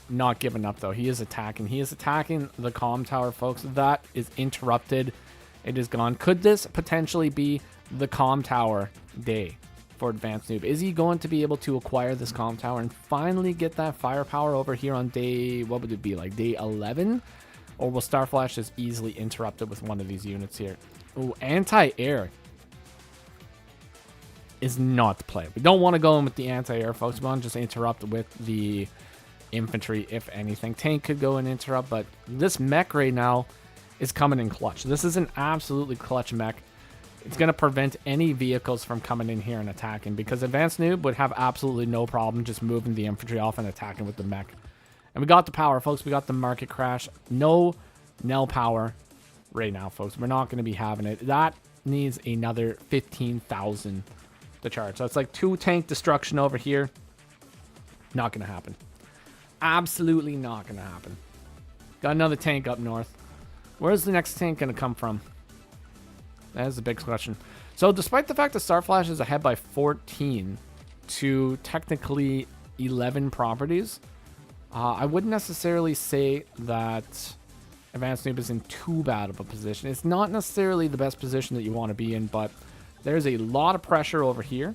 not giving up, though. He is attacking. He is attacking the comm tower, folks. That is interrupted. It is gone. Could this potentially be the comm tower day for AdvanceNoob? Is he going to be able to acquire this comm tower and finally get that firepower over here on day, what would it be, like day 11? Or will Starflash just easily interrupt it with one of these units here? Ooh, anti-air is not the play. We don't want to go in with the anti-air, folks. We want to just interrupt with the infantry, if anything. Tank could go and interrupt, but this mech right now is coming in clutch. This is an absolutely clutch mech. It's going to prevent any vehicles from coming in here and attacking, because AdvanceNoob would have absolutely no problem just moving the infantry off and attacking with the mech. And we got the power, folks. We got the market crash. No Nell power right now, folks. We're not going to be having it. That needs another 15,000 to charge. So it's like 2 tank destruction over here. Not going to happen. Absolutely not going to happen. Got another tank up north. Where's the next tank going to come from? That is the big question. So despite the fact that Starflash is ahead by 14 to technically 11 properties, I wouldn't necessarily say that AdvanceNoob is in too bad of a position. It's not necessarily the best position that you want to be in, but there's a lot of pressure over here.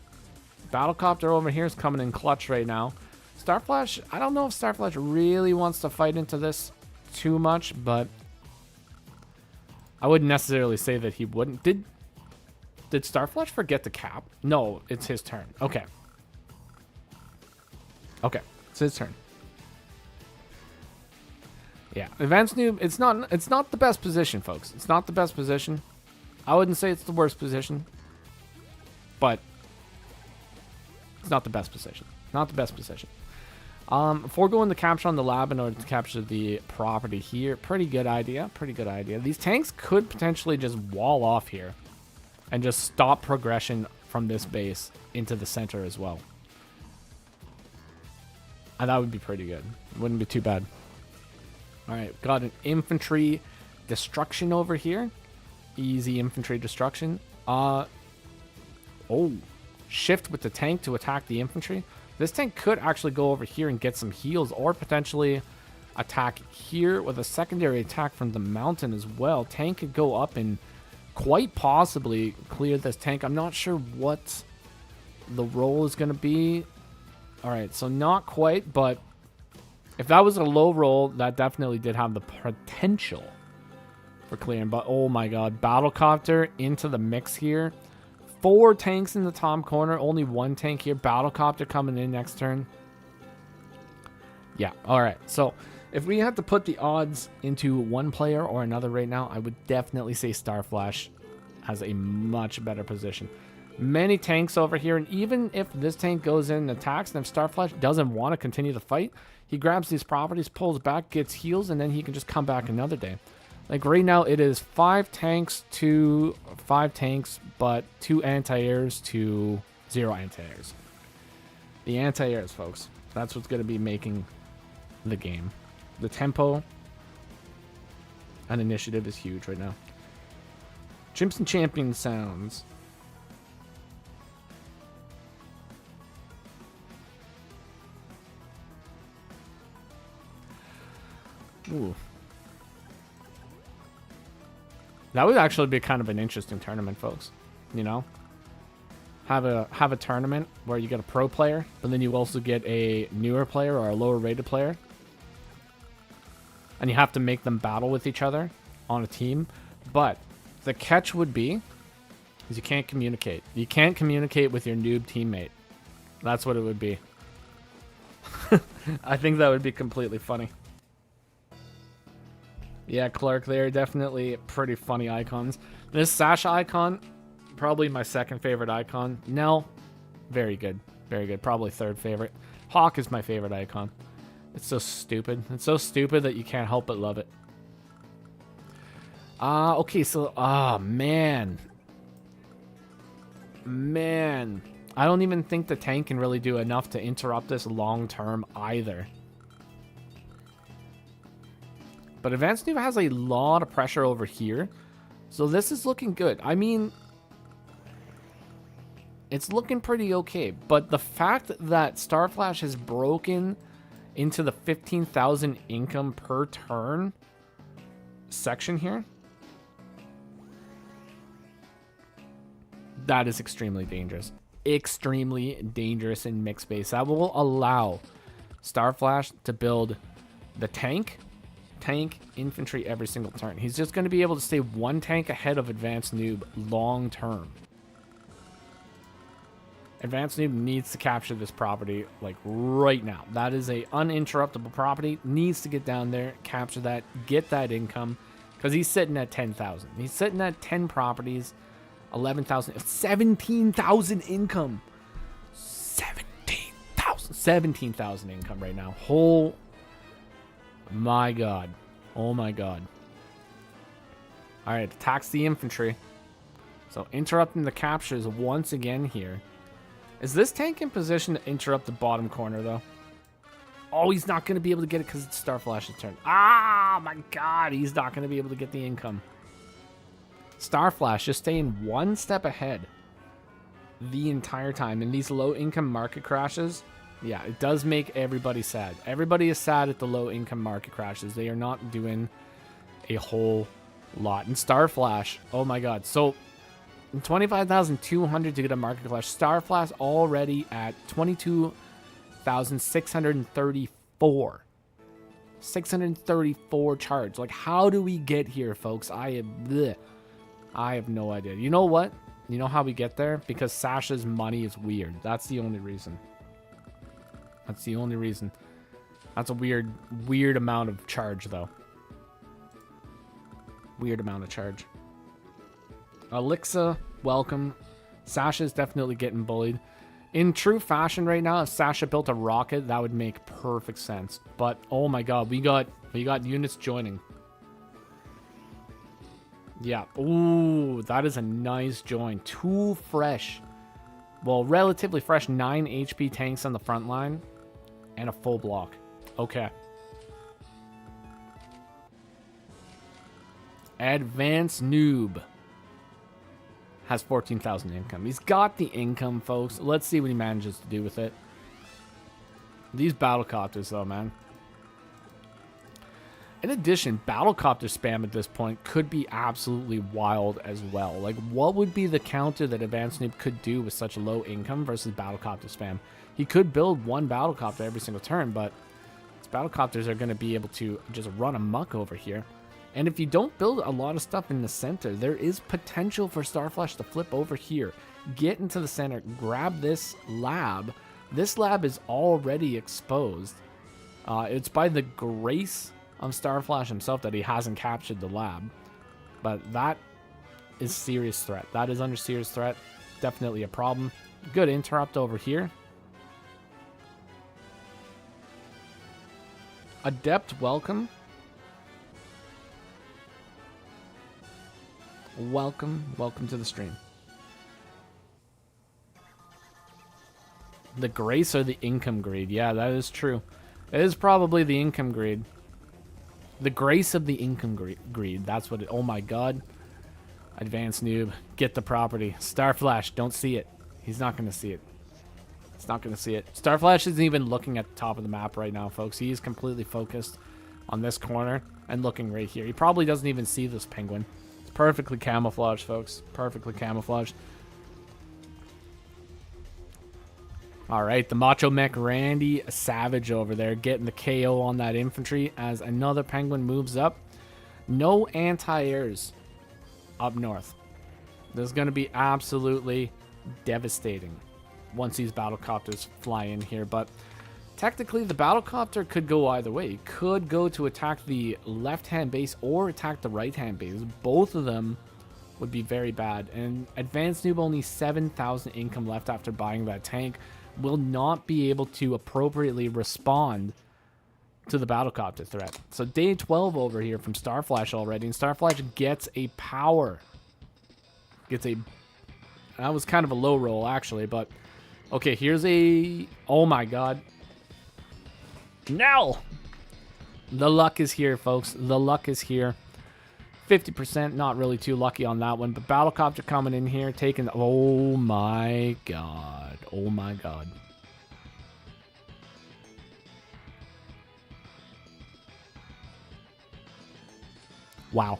Battlecopter over here is coming in clutch right now. Starflash, I don't know if Starflash really wants to fight into this too much, but I wouldn't necessarily say that he wouldn't. Did Starflash forget to cap? No, it's his turn. Okay. Okay, it's his turn. Yeah, AdvanceNoob, it's not the best position, folks. It's not the best position. I wouldn't say it's the worst position, but it's not the best position. Not the best position. Foregoing the capture on the lab in order to capture the property here. Pretty good idea. Pretty good idea. These tanks could potentially just wall off here and just stop progression from this base into the center as well. And that would be pretty good. Wouldn't be too bad. Alright, got an infantry destruction over here. Easy infantry destruction. Oh, shift with the tank to attack the infantry. This tank could actually go over here and get some heals, or potentially attack here with a secondary attack from the mountain as well. Tank could go up and quite possibly clear this tank. I'm not sure what the role is going to be. Alright, so not quite, but if that was a low roll, that definitely did have the potential for clearing. But oh my god, Battlecopter into the mix here. 4 tanks in the top corner, only 1 tank here. Battlecopter coming in next turn. Yeah, alright. So if we had to put the odds into one player or another right now, I would definitely say Starflash has a much better position. Many tanks over here, and even if this tank goes in and attacks, and if Starflash doesn't want to continue the fight, he grabs these properties, pulls back, gets heals, and then he can just come back another day. Like right now, it is 5 tanks to 5 tanks, but 2 anti-airs to 0 anti-airs. The anti-airs, folks. That's what's going to be making the game. The tempo and initiative is huge right now. Chimps and Champions sounds. Ooh. That would actually be kind of an interesting tournament, folks. You know? Have a tournament where you get a pro player, but then you also get a newer player or a lower rated player. And you have to make them battle with each other on a team. But the catch would be is you can't communicate. You can't communicate with your noob teammate. That's what it would be. I think that would be completely funny. Yeah, Clark, they're definitely pretty funny icons. This Sasha icon, probably my second favorite icon. Nell, very good. Very good. Probably third favorite. Hawk is my favorite icon. It's so stupid. It's so stupid that you can't help but love it. Okay, so, man. Man. I don't even think the tank can really do enough to interrupt this long term either. But AdvanceNoob has a lot of pressure over here. So this is looking good. I mean, it's looking pretty okay. But the fact that Starflash has broken into the 15,000 income per turn section here, that is extremely dangerous. Extremely dangerous in mixed base. That will allow Starflash to build the tank, infantry every single turn. He's just going to be able to stay 1 tank ahead of AdvanceNoob long term. AdvanceNoob needs to capture this property like right now. That is a uninterruptible property. Needs to get down there, capture that, get that income, because he's sitting at 10,000. He's sitting at 10 properties, 11,000, 17,000 income. 17,000 income right now. Whole my god. Oh my god. Alright, attacks the infantry. So interrupting the captures once again here. Is this tank in position to interrupt the bottom corner though? Oh, he's not going to be able to get it because it's Starflash's turn. Ah, my god, he's not going to be able to get the income. Starflash just staying 1 step ahead the entire time. In these low income market crashes, Yeah, it does make everybody sad. Everybody is sad at the low income market crashes. They are not doing a whole lot. And Starflash, oh my god. So 25,200 to get a market crash. Starflash already at 22,634. 634 charge. Like, how do we get here, folks? I have no idea. You know what? You know how we get there? Because Sasha's money is weird. That's the only reason. That's the only reason. That's a weird amount of charge, though. Weird amount of charge. Alexa, welcome. Sasha's definitely getting bullied. In true fashion right now, if Sasha built a rocket, that would make perfect sense. But, oh my god, we got units joining. Yeah. Ooh, that is a nice join. 2 fresh. Well, relatively fresh 9 HP tanks on the front line. And a full block. Okay. AdvanceNoob has 14,000 income. He's got the income, folks. Let's see what he manages to do with it. These battlecopters, though, man. In addition, battlecopter spam at this point could be absolutely wild as well. Like, what would be the counter that AdvanceNoob could do with such low income versus battlecopter spam? He could build 1 battlecopter every single turn, but his battlecopters are going to be able to just run amok over here. And if you don't build a lot of stuff in the center, there is potential for Starflash to flip over here, get into the center, grab this lab. This lab is already exposed. It's by the grace of Starflash himself that he hasn't captured the lab. But that is serious threat. That is under serious threat. Definitely a problem. Good interrupt over here. Adept, welcome. Welcome to the stream. The grace or the income greed? Yeah, that is true. It is probably the income greed. The grace of the income greed. That's what it... Oh my god. AdvanceNoob, get the property. Starflash, don't see it. He's not going to see it. He's not going to see it. Starflash isn't even looking at the top of the map right now, folks. He is completely focused on this corner and looking right here. He probably doesn't even see this penguin. Perfectly camouflaged, folks. Perfectly camouflaged. All right, the Macho Mech Randy Savage over there getting the KO on that infantry as another penguin moves up. No anti-airs up north. This is going to be absolutely devastating once these battlecopters fly in here, but technically the battlecopter could go either way. It could go to attack the left-hand base or attack the right-hand base. Both of them would be very bad, and AdvanceNoob only 7,000 income left after buying that tank. Will not be able to appropriately respond to the battlecopter threat. So day 12 over here from Starflash already, and Starflash gets a power. That was kind of a low roll actually, but okay, here's a... Oh my god. No! The luck is here, folks. The luck is here. 50%, not really too lucky on that one, but battlecopter coming in here, taking... Oh my god. Oh my god. Wow.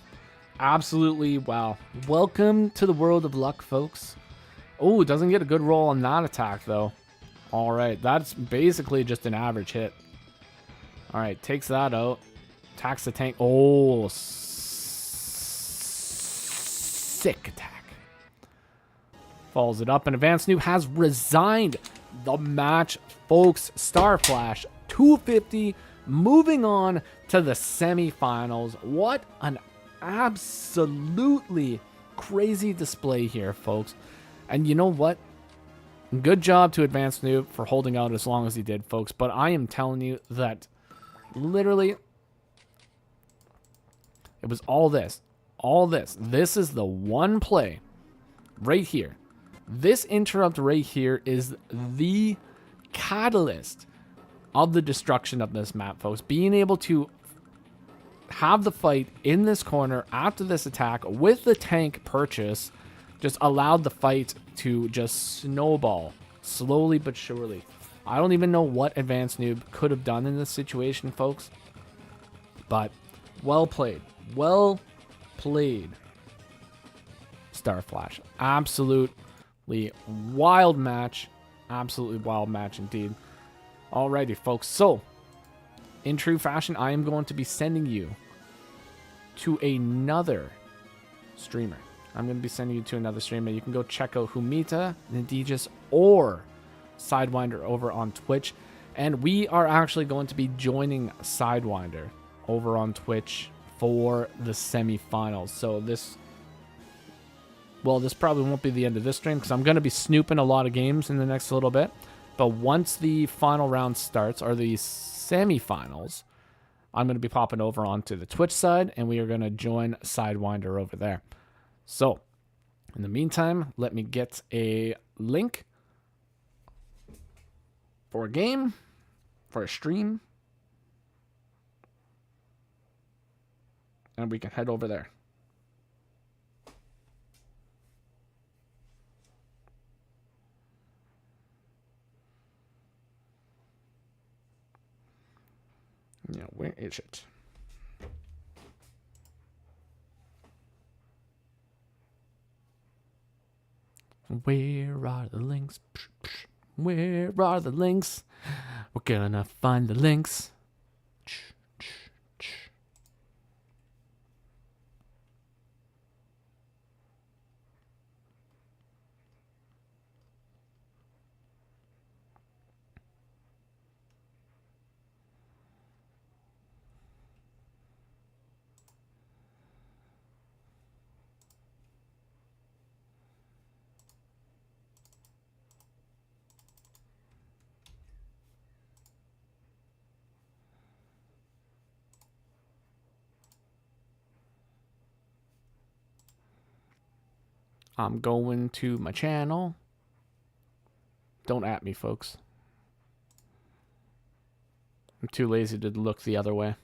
Absolutely wow. Welcome to the world of luck, folks. Oh, doesn't get a good roll on that attack, though. Alright, that's basically just an average hit. Alright, takes that out. Attacks the tank. Oh, sick attack. Follows it up, and AdvanceNoob has resigned the match, folks. Starflash, 250, moving on to the semifinals. What an absolutely crazy display here, folks. And you know what? Good job to AdvanceNoob for holding out as long as he did, folks. But I am telling you that literally it was all this. All this. This is the one play right here. This interrupt right here is the catalyst of the destruction of this map, folks. Being able to have the fight in this corner after this attack with the tank purchase just allowed the fight to just snowball slowly but surely. I don't even know what AdvanceNoob could have done in this situation, folks. But well played. Well played. Starflash. Absolutely wild match. Absolutely wild match indeed. Alrighty, folks. So, in true fashion, I am going to be sending you to another streamer. I'm going to be sending you to another streamer. You can go check out Humita, Nidijas, or Sidewinder over on Twitch. And we are actually going to be joining Sidewinder over on Twitch for the semifinals. So this probably won't be the end of this stream because I'm going to be snooping a lot of games in the next little bit. But once the final round starts, or the semifinals, I'm going to be popping over onto the Twitch side, and we are going to join Sidewinder over there. So, in the meantime, let me get a link for a game, for a stream, and we can head over there. Yeah, where is it? Where are the links? Where are the links? We're gonna find the links. I'm going to my channel. Don't at me, folks. I'm too lazy to look the other way.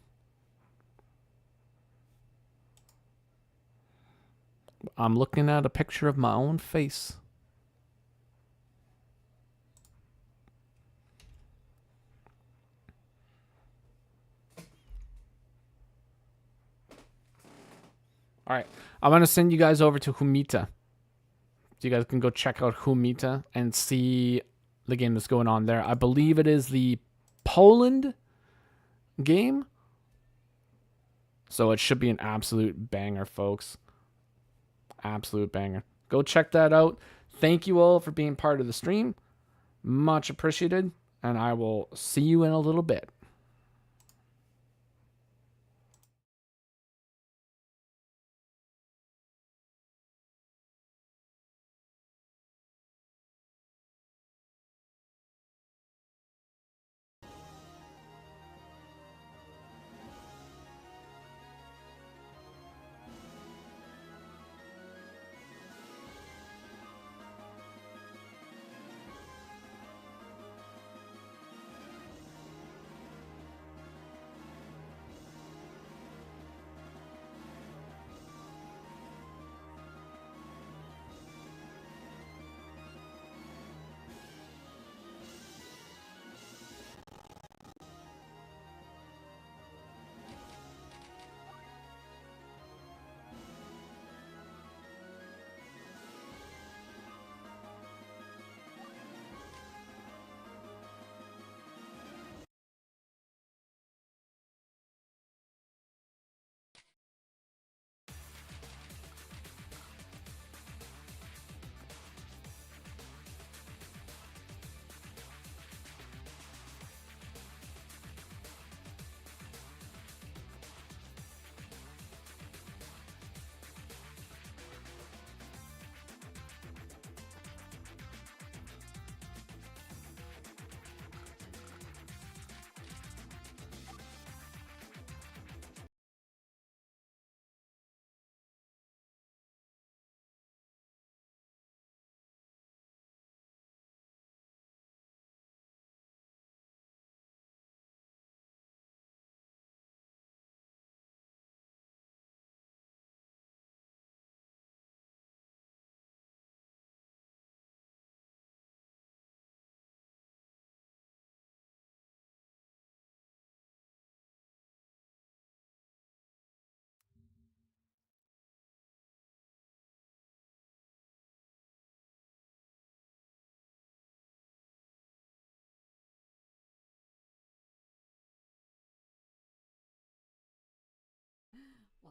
I'm looking at a picture of my own face. All right. I'm going to send you guys over to Humita. So you guys can go check out Humita and see the game that's going on there. I believe it is the Poland game. So it should be an absolute banger, folks. Absolute banger. Go check that out. Thank you all for being part of the stream. Much appreciated. And I will see you in a little bit.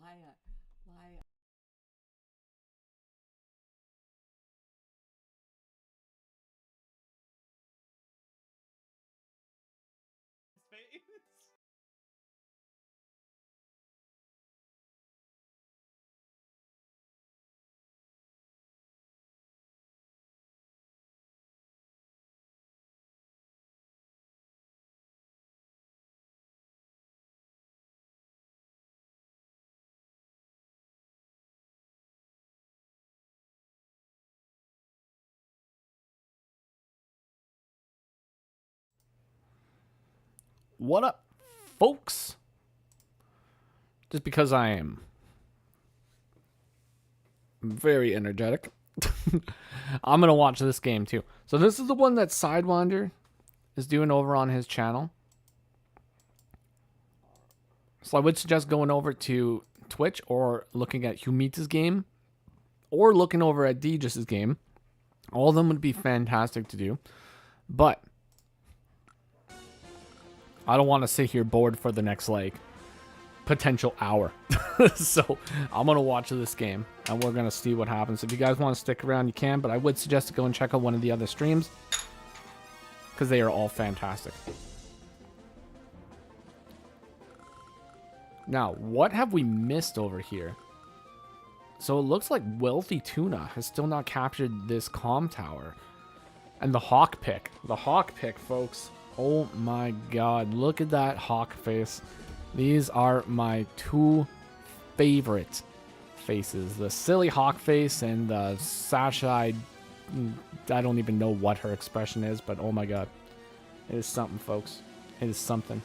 Why? What up, folks? Just because I am very energetic, I'm going to watch this game too. So this is the one that Sidewinder is doing over on his channel. So I would suggest going over to Twitch or looking at Humita's game or looking over at Deejus's game. All of them would be fantastic to do. But I don't want to sit here bored for the next, like, potential hour. So I'm going to watch this game, and we're going to see what happens. If you guys want to stick around, you can, but I would suggest to go and check out one of the other streams, because they are all fantastic. Now, what have we missed over here? So it looks like WealthyTuna has still not captured this comm tower. And the hawk pick. The hawk pick, folks. Oh my god, look at that hawk face. These are my two favorite faces. The silly hawk face and the Sasha, I don't even know what her expression is, but oh my god. It is something, folks. It is something.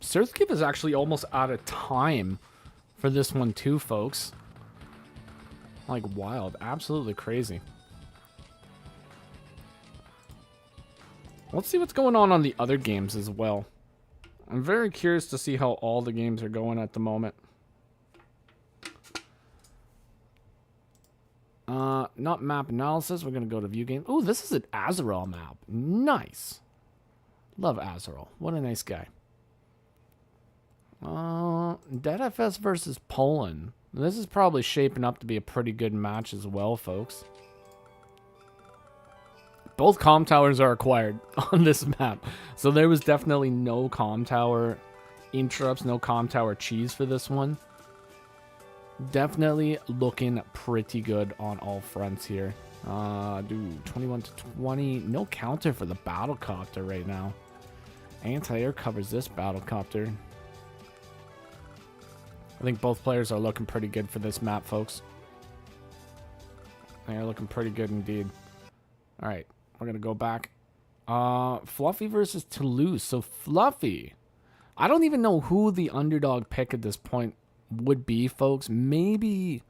srthgv is actually almost out of time for this one too, folks. Like, wild. Absolutely crazy. Let's see what's going on the other games as well. I'm very curious to see how all the games are going at the moment. Not map analysis. We're going to go to view game. Oh, this is an Azrael map. Nice. Love Azrael. What a nice guy. Deadfs versus Poland. This is probably shaping up to be a pretty good match as well, folks. Both comm towers are acquired on this map. So there was definitely no comm tower interrupts, no comm tower cheese for this one. Definitely looking pretty good on all fronts here. Dude, 21 to 20. No counter for the battlecopter right now. Anti-air covers this battlecopter. I think both players are looking pretty good for this map, folks. They are looking pretty good indeed. Alright, we're going to go back. fluhfie versus Talose. So fluhfie. I don't even know who the underdog pick at this point would be, folks. Maybe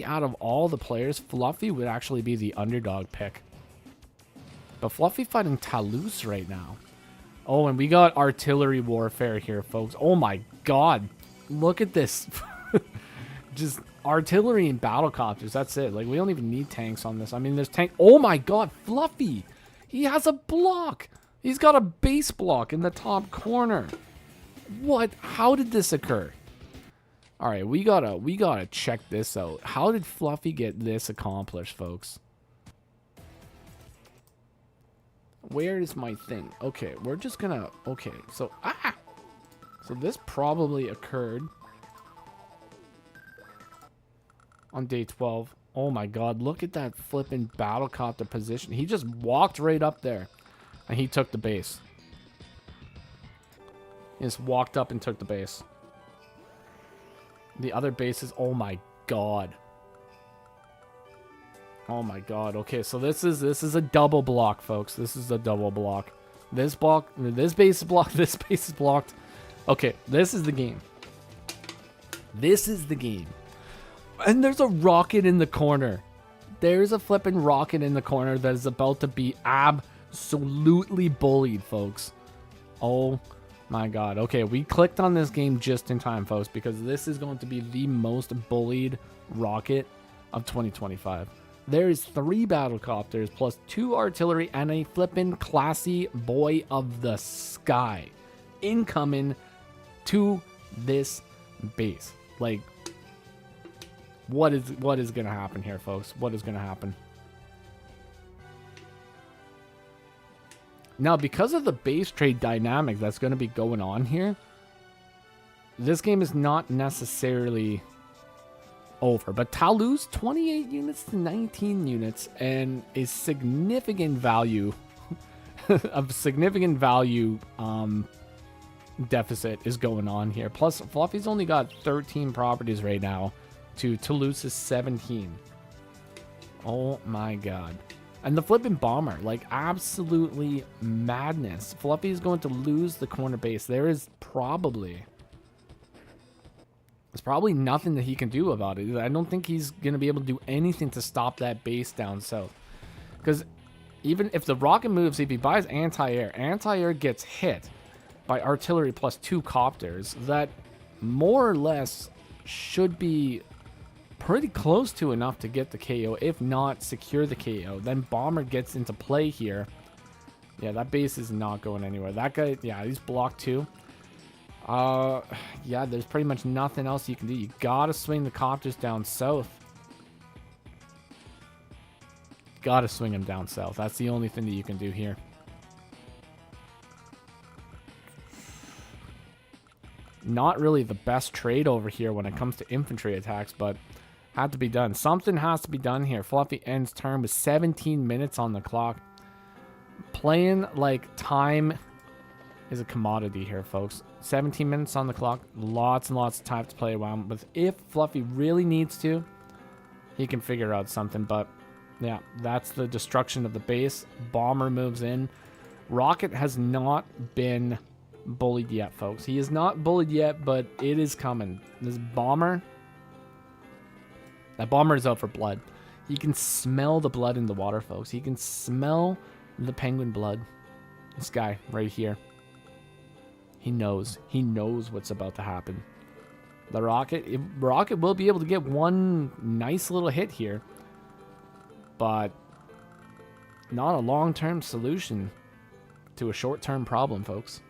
out of all the players, fluhfie would actually be the underdog pick. But fluhfie fighting Talose right now. Oh, and we got artillery warfare here, folks. Oh my god. Look at this. Just artillery and battlecopters. That's it. Like, we don't even need tanks on this. I mean, there's tank. Oh my god, fluhfie. He has a block. He's got a base block in the top corner. What? How did this occur? All right, we gotta check this out. How did fluhfie get this accomplished, folks? Where is my thing? Okay, we're just gonna... Okay, so... So this probably occurred on day 12. Oh my god, look at that flipping battlecopter position. He just walked right up there, and he took the base. He just walked up and took the base. The other bases, oh my god. Oh my god. Okay, so this is a double block, folks. This is a double block. This base is blocked, this base is blocked. Okay, this is the game. This is the game. And there's a rocket in the corner. There's a flipping rocket in the corner that is about to be absolutely bullied, folks. Oh my god. Okay, we clicked on this game just in time, folks, because this is going to be the most bullied rocket of 2025. There is 3 battlecopters plus 2 artillery and a flippin' classy boy of the sky incoming to this base. Like, what is gonna happen here, folks? What is gonna happen? Now, because of the base trade dynamic that's going to be going on here, this game is not necessarily over. But Talose, 28 units to 19 units, and a significant value, deficit is going on here. Plus, Fluffy's only got 13 properties right now to Talose's 17. Oh my god. And the flipping bomber, like, absolutely madness. Fluffy is going to lose the corner base. There's probably nothing that he can do about it. I don't think he's going to be able to do anything to stop that base down south. Because even if the rocket moves, if he buys anti-air gets hit by artillery plus 2 copters, that more or less should be pretty close to enough to get the KO, if not secure the KO. Then bomber gets into play here. Yeah, that base is not going anywhere. That guy, yeah, he's blocked too. Yeah, there's pretty much nothing else you can do. You gotta swing the copters down south. Gotta swing them down south. That's the only thing that you can do here. Not really the best trade over here when it comes to infantry attacks, but had to be done. Something has to be done here. Fluffy ends turn with 17 minutes on the clock. Playing like time is a commodity here, folks. 17 minutes on the clock. Lots and lots of time to play around with. If Fluffy really needs to, he can figure out something. But yeah, that's the destruction of the base. Bomber moves in. Rocket has not been bullied yet, folks. He is not bullied yet, but it is coming. This bomber... That bomber is out for blood. He can smell the blood in the water, folks. He can smell the penguin blood. This guy right here. He knows. He knows what's about to happen. The rocket will be able to get one nice little hit here. But not a long-term solution to a short-term problem, folks.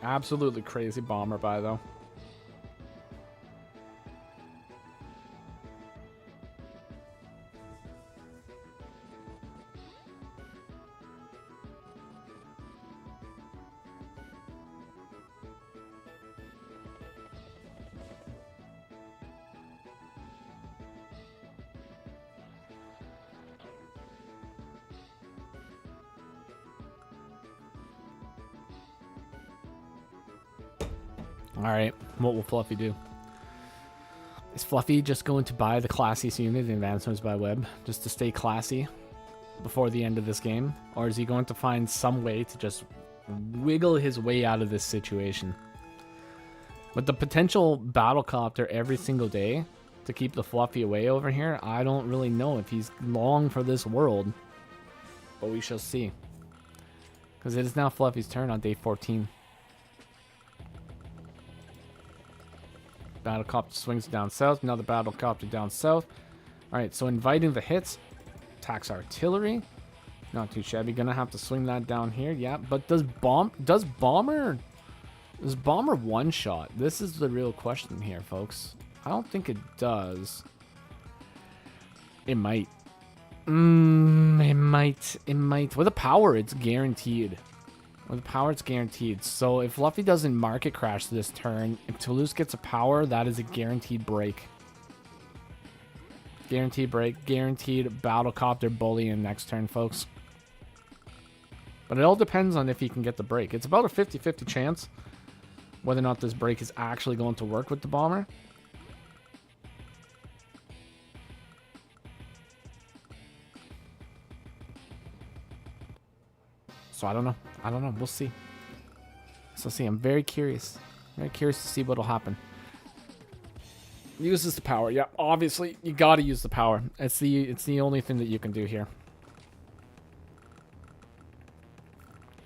Absolutely crazy bomber buy, though. Alright, what will Fluffy do? Is Fluffy just going to buy the classiest unit in AdvanceNoob by Web just to stay classy before the end of this game? Or is he going to find some way to just wiggle his way out of this situation? With the potential battlecopter every single day to keep the Fluffy away over here, I don't really know if he's long for this world. But we shall see. Because it is now Fluffy's turn on day 14. Battlecopter swings down south. Another battlecopter down south. Alright, so inviting the hits. Attacks artillery. Not too shabby. Gonna have to swing that down here. Yeah, but does bomber one shot? This is the real question here, folks. I don't think it does. It might. It might. With a power, it's guaranteed. With power, it's guaranteed. So if Fluffy doesn't market crash this turn, if Talose gets a power, that is a guaranteed break. Guaranteed break. Guaranteed Battlecopter bully in next turn, folks. But it all depends on if he can get the break. It's about a 50-50 chance whether or not this break is actually going to work with the bomber. So I don't know. I don't know. We'll see. So see, I'm very curious. Very curious to see what'll happen. Uses the power. Yeah, obviously you gotta use the power. It's the only thing that you can do here.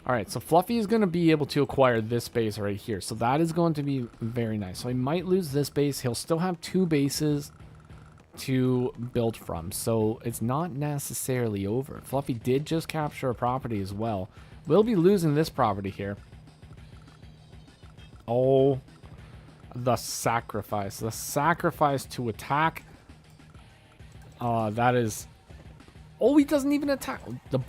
Alright, so Fluffy is gonna be able to acquire this base right here. So that is going to be very nice. So he might lose this base. He'll still have 2 bases to build from. So it's not necessarily over. Fluffy did just capture a property as well. We'll be losing this property here. Oh, the sacrifice. The sacrifice to attack. That is... Oh, he doesn't even attack. The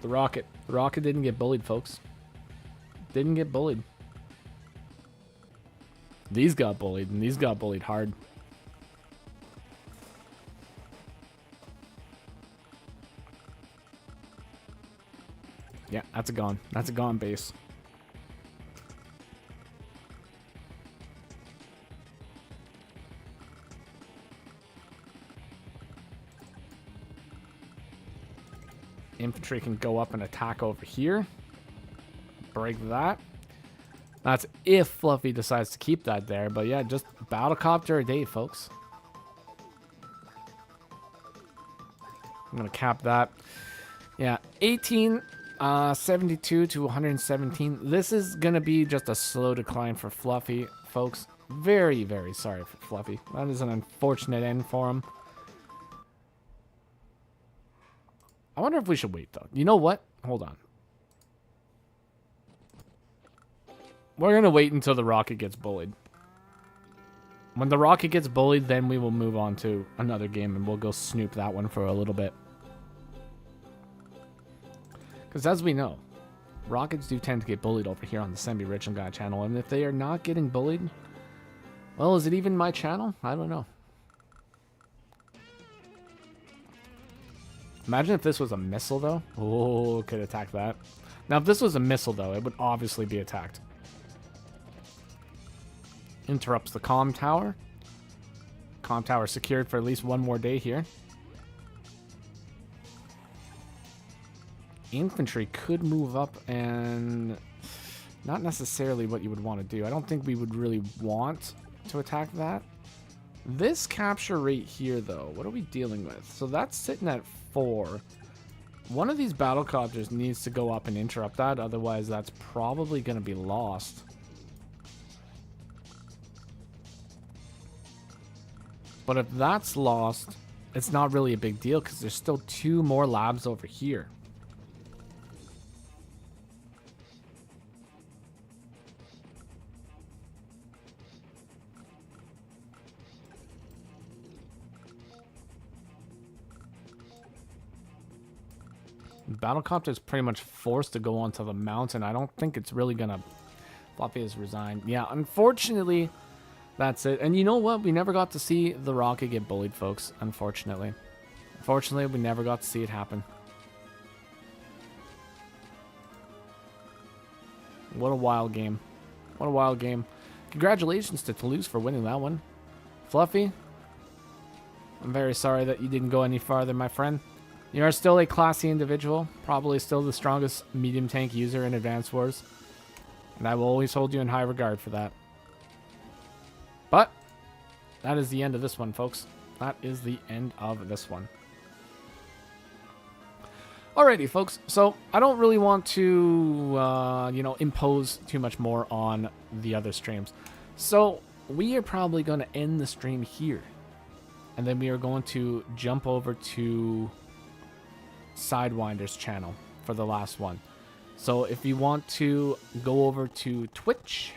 rocket. The rocket didn't get bullied, folks. Didn't get bullied. These got bullied, and these got bullied hard. Yeah, that's a gone. That's a gone base. Infantry can go up and attack over here. Break that. That's if Fluffy decides to keep that there. But yeah, just Battlecopter a day, folks. I'm going to cap that. Yeah, 18... 72 to 117. This is going to be just a slow decline for Fluffy, folks. Very, very sorry for Fluffy. That is an unfortunate end for him. I wonder if we should wait, though. You know what? Hold on. We're going to wait until the rocket gets bullied. When the rocket gets bullied, then we will move on to another game, and we'll go snoop that one for a little bit. Because as we know, rockets do tend to get bullied over here on the Semi-Rich and Guy channel. And if they are not getting bullied, well, is it even my channel? I don't know. Imagine if this was a missile, though. Oh, could attack that. Now, if this was a missile, though, it would obviously be attacked. Interrupts the comm tower. Comm tower secured for at least one more day here. Infantry could move up and not necessarily what you would want to do. I don't think we would really want to attack that. This capture rate here, though, what are we dealing with? So that's sitting at 4. One of these battlecopters needs to go up and interrupt that. Otherwise, that's probably going to be lost. But if that's lost, it's not really a big deal because there's still 2 more labs over here. Battlecopter is pretty much forced to go onto the mountain. I don't think it's really gonna... Fluffy has resigned. Yeah, unfortunately, that's it. And you know what? We never got to see the rocket get bullied, folks. Unfortunately. Unfortunately, we never got to see it happen. What a wild game. What a wild game. Congratulations to Talose for winning that one. Fluffy, I'm very sorry that you didn't go any farther, my friend. You are still a classy individual, probably still the strongest medium tank user in Advance Wars, and I will always hold you in high regard for that. But that is the end of this one, folks. That is the end of this one. Alrighty, folks. So I don't really want to, impose too much more on the other streams. So we are probably going to end the stream here, and then we are going to jump over to Sidewinder's channel for the last one. So if you want to go over to twitch.tv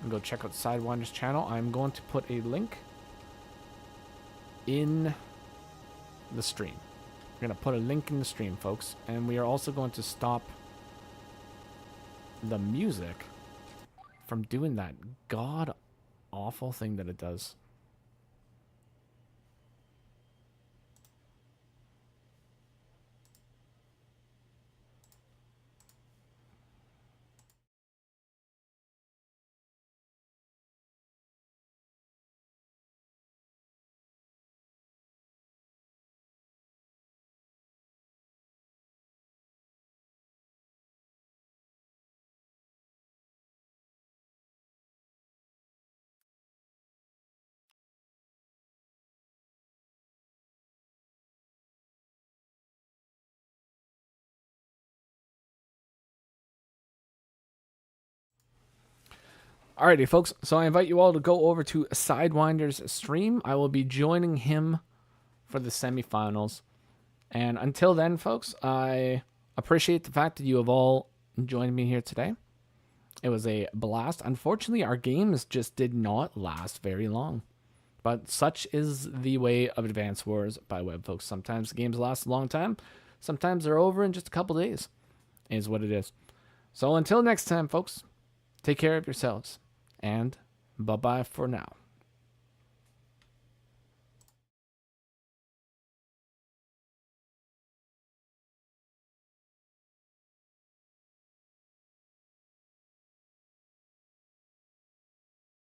and go check out Sidewinder's channel, I'm going to put a link in the stream. We're going to put a link in the stream, folks. And we are also going to stop the music from doing that god-awful thing that it does. Alrighty, folks. So I invite you all to go over to Sidewinder's stream. I will be joining him for the semifinals. And until then, folks, I appreciate the fact that you have all joined me here today. It was a blast. Unfortunately, our games just did not last very long. But such is the way of Advance Wars by Web, folks. Sometimes the games last a long time. Sometimes they're over in just a couple days. Is what it is. So until next time, folks, take care of yourselves. And bye-bye for now.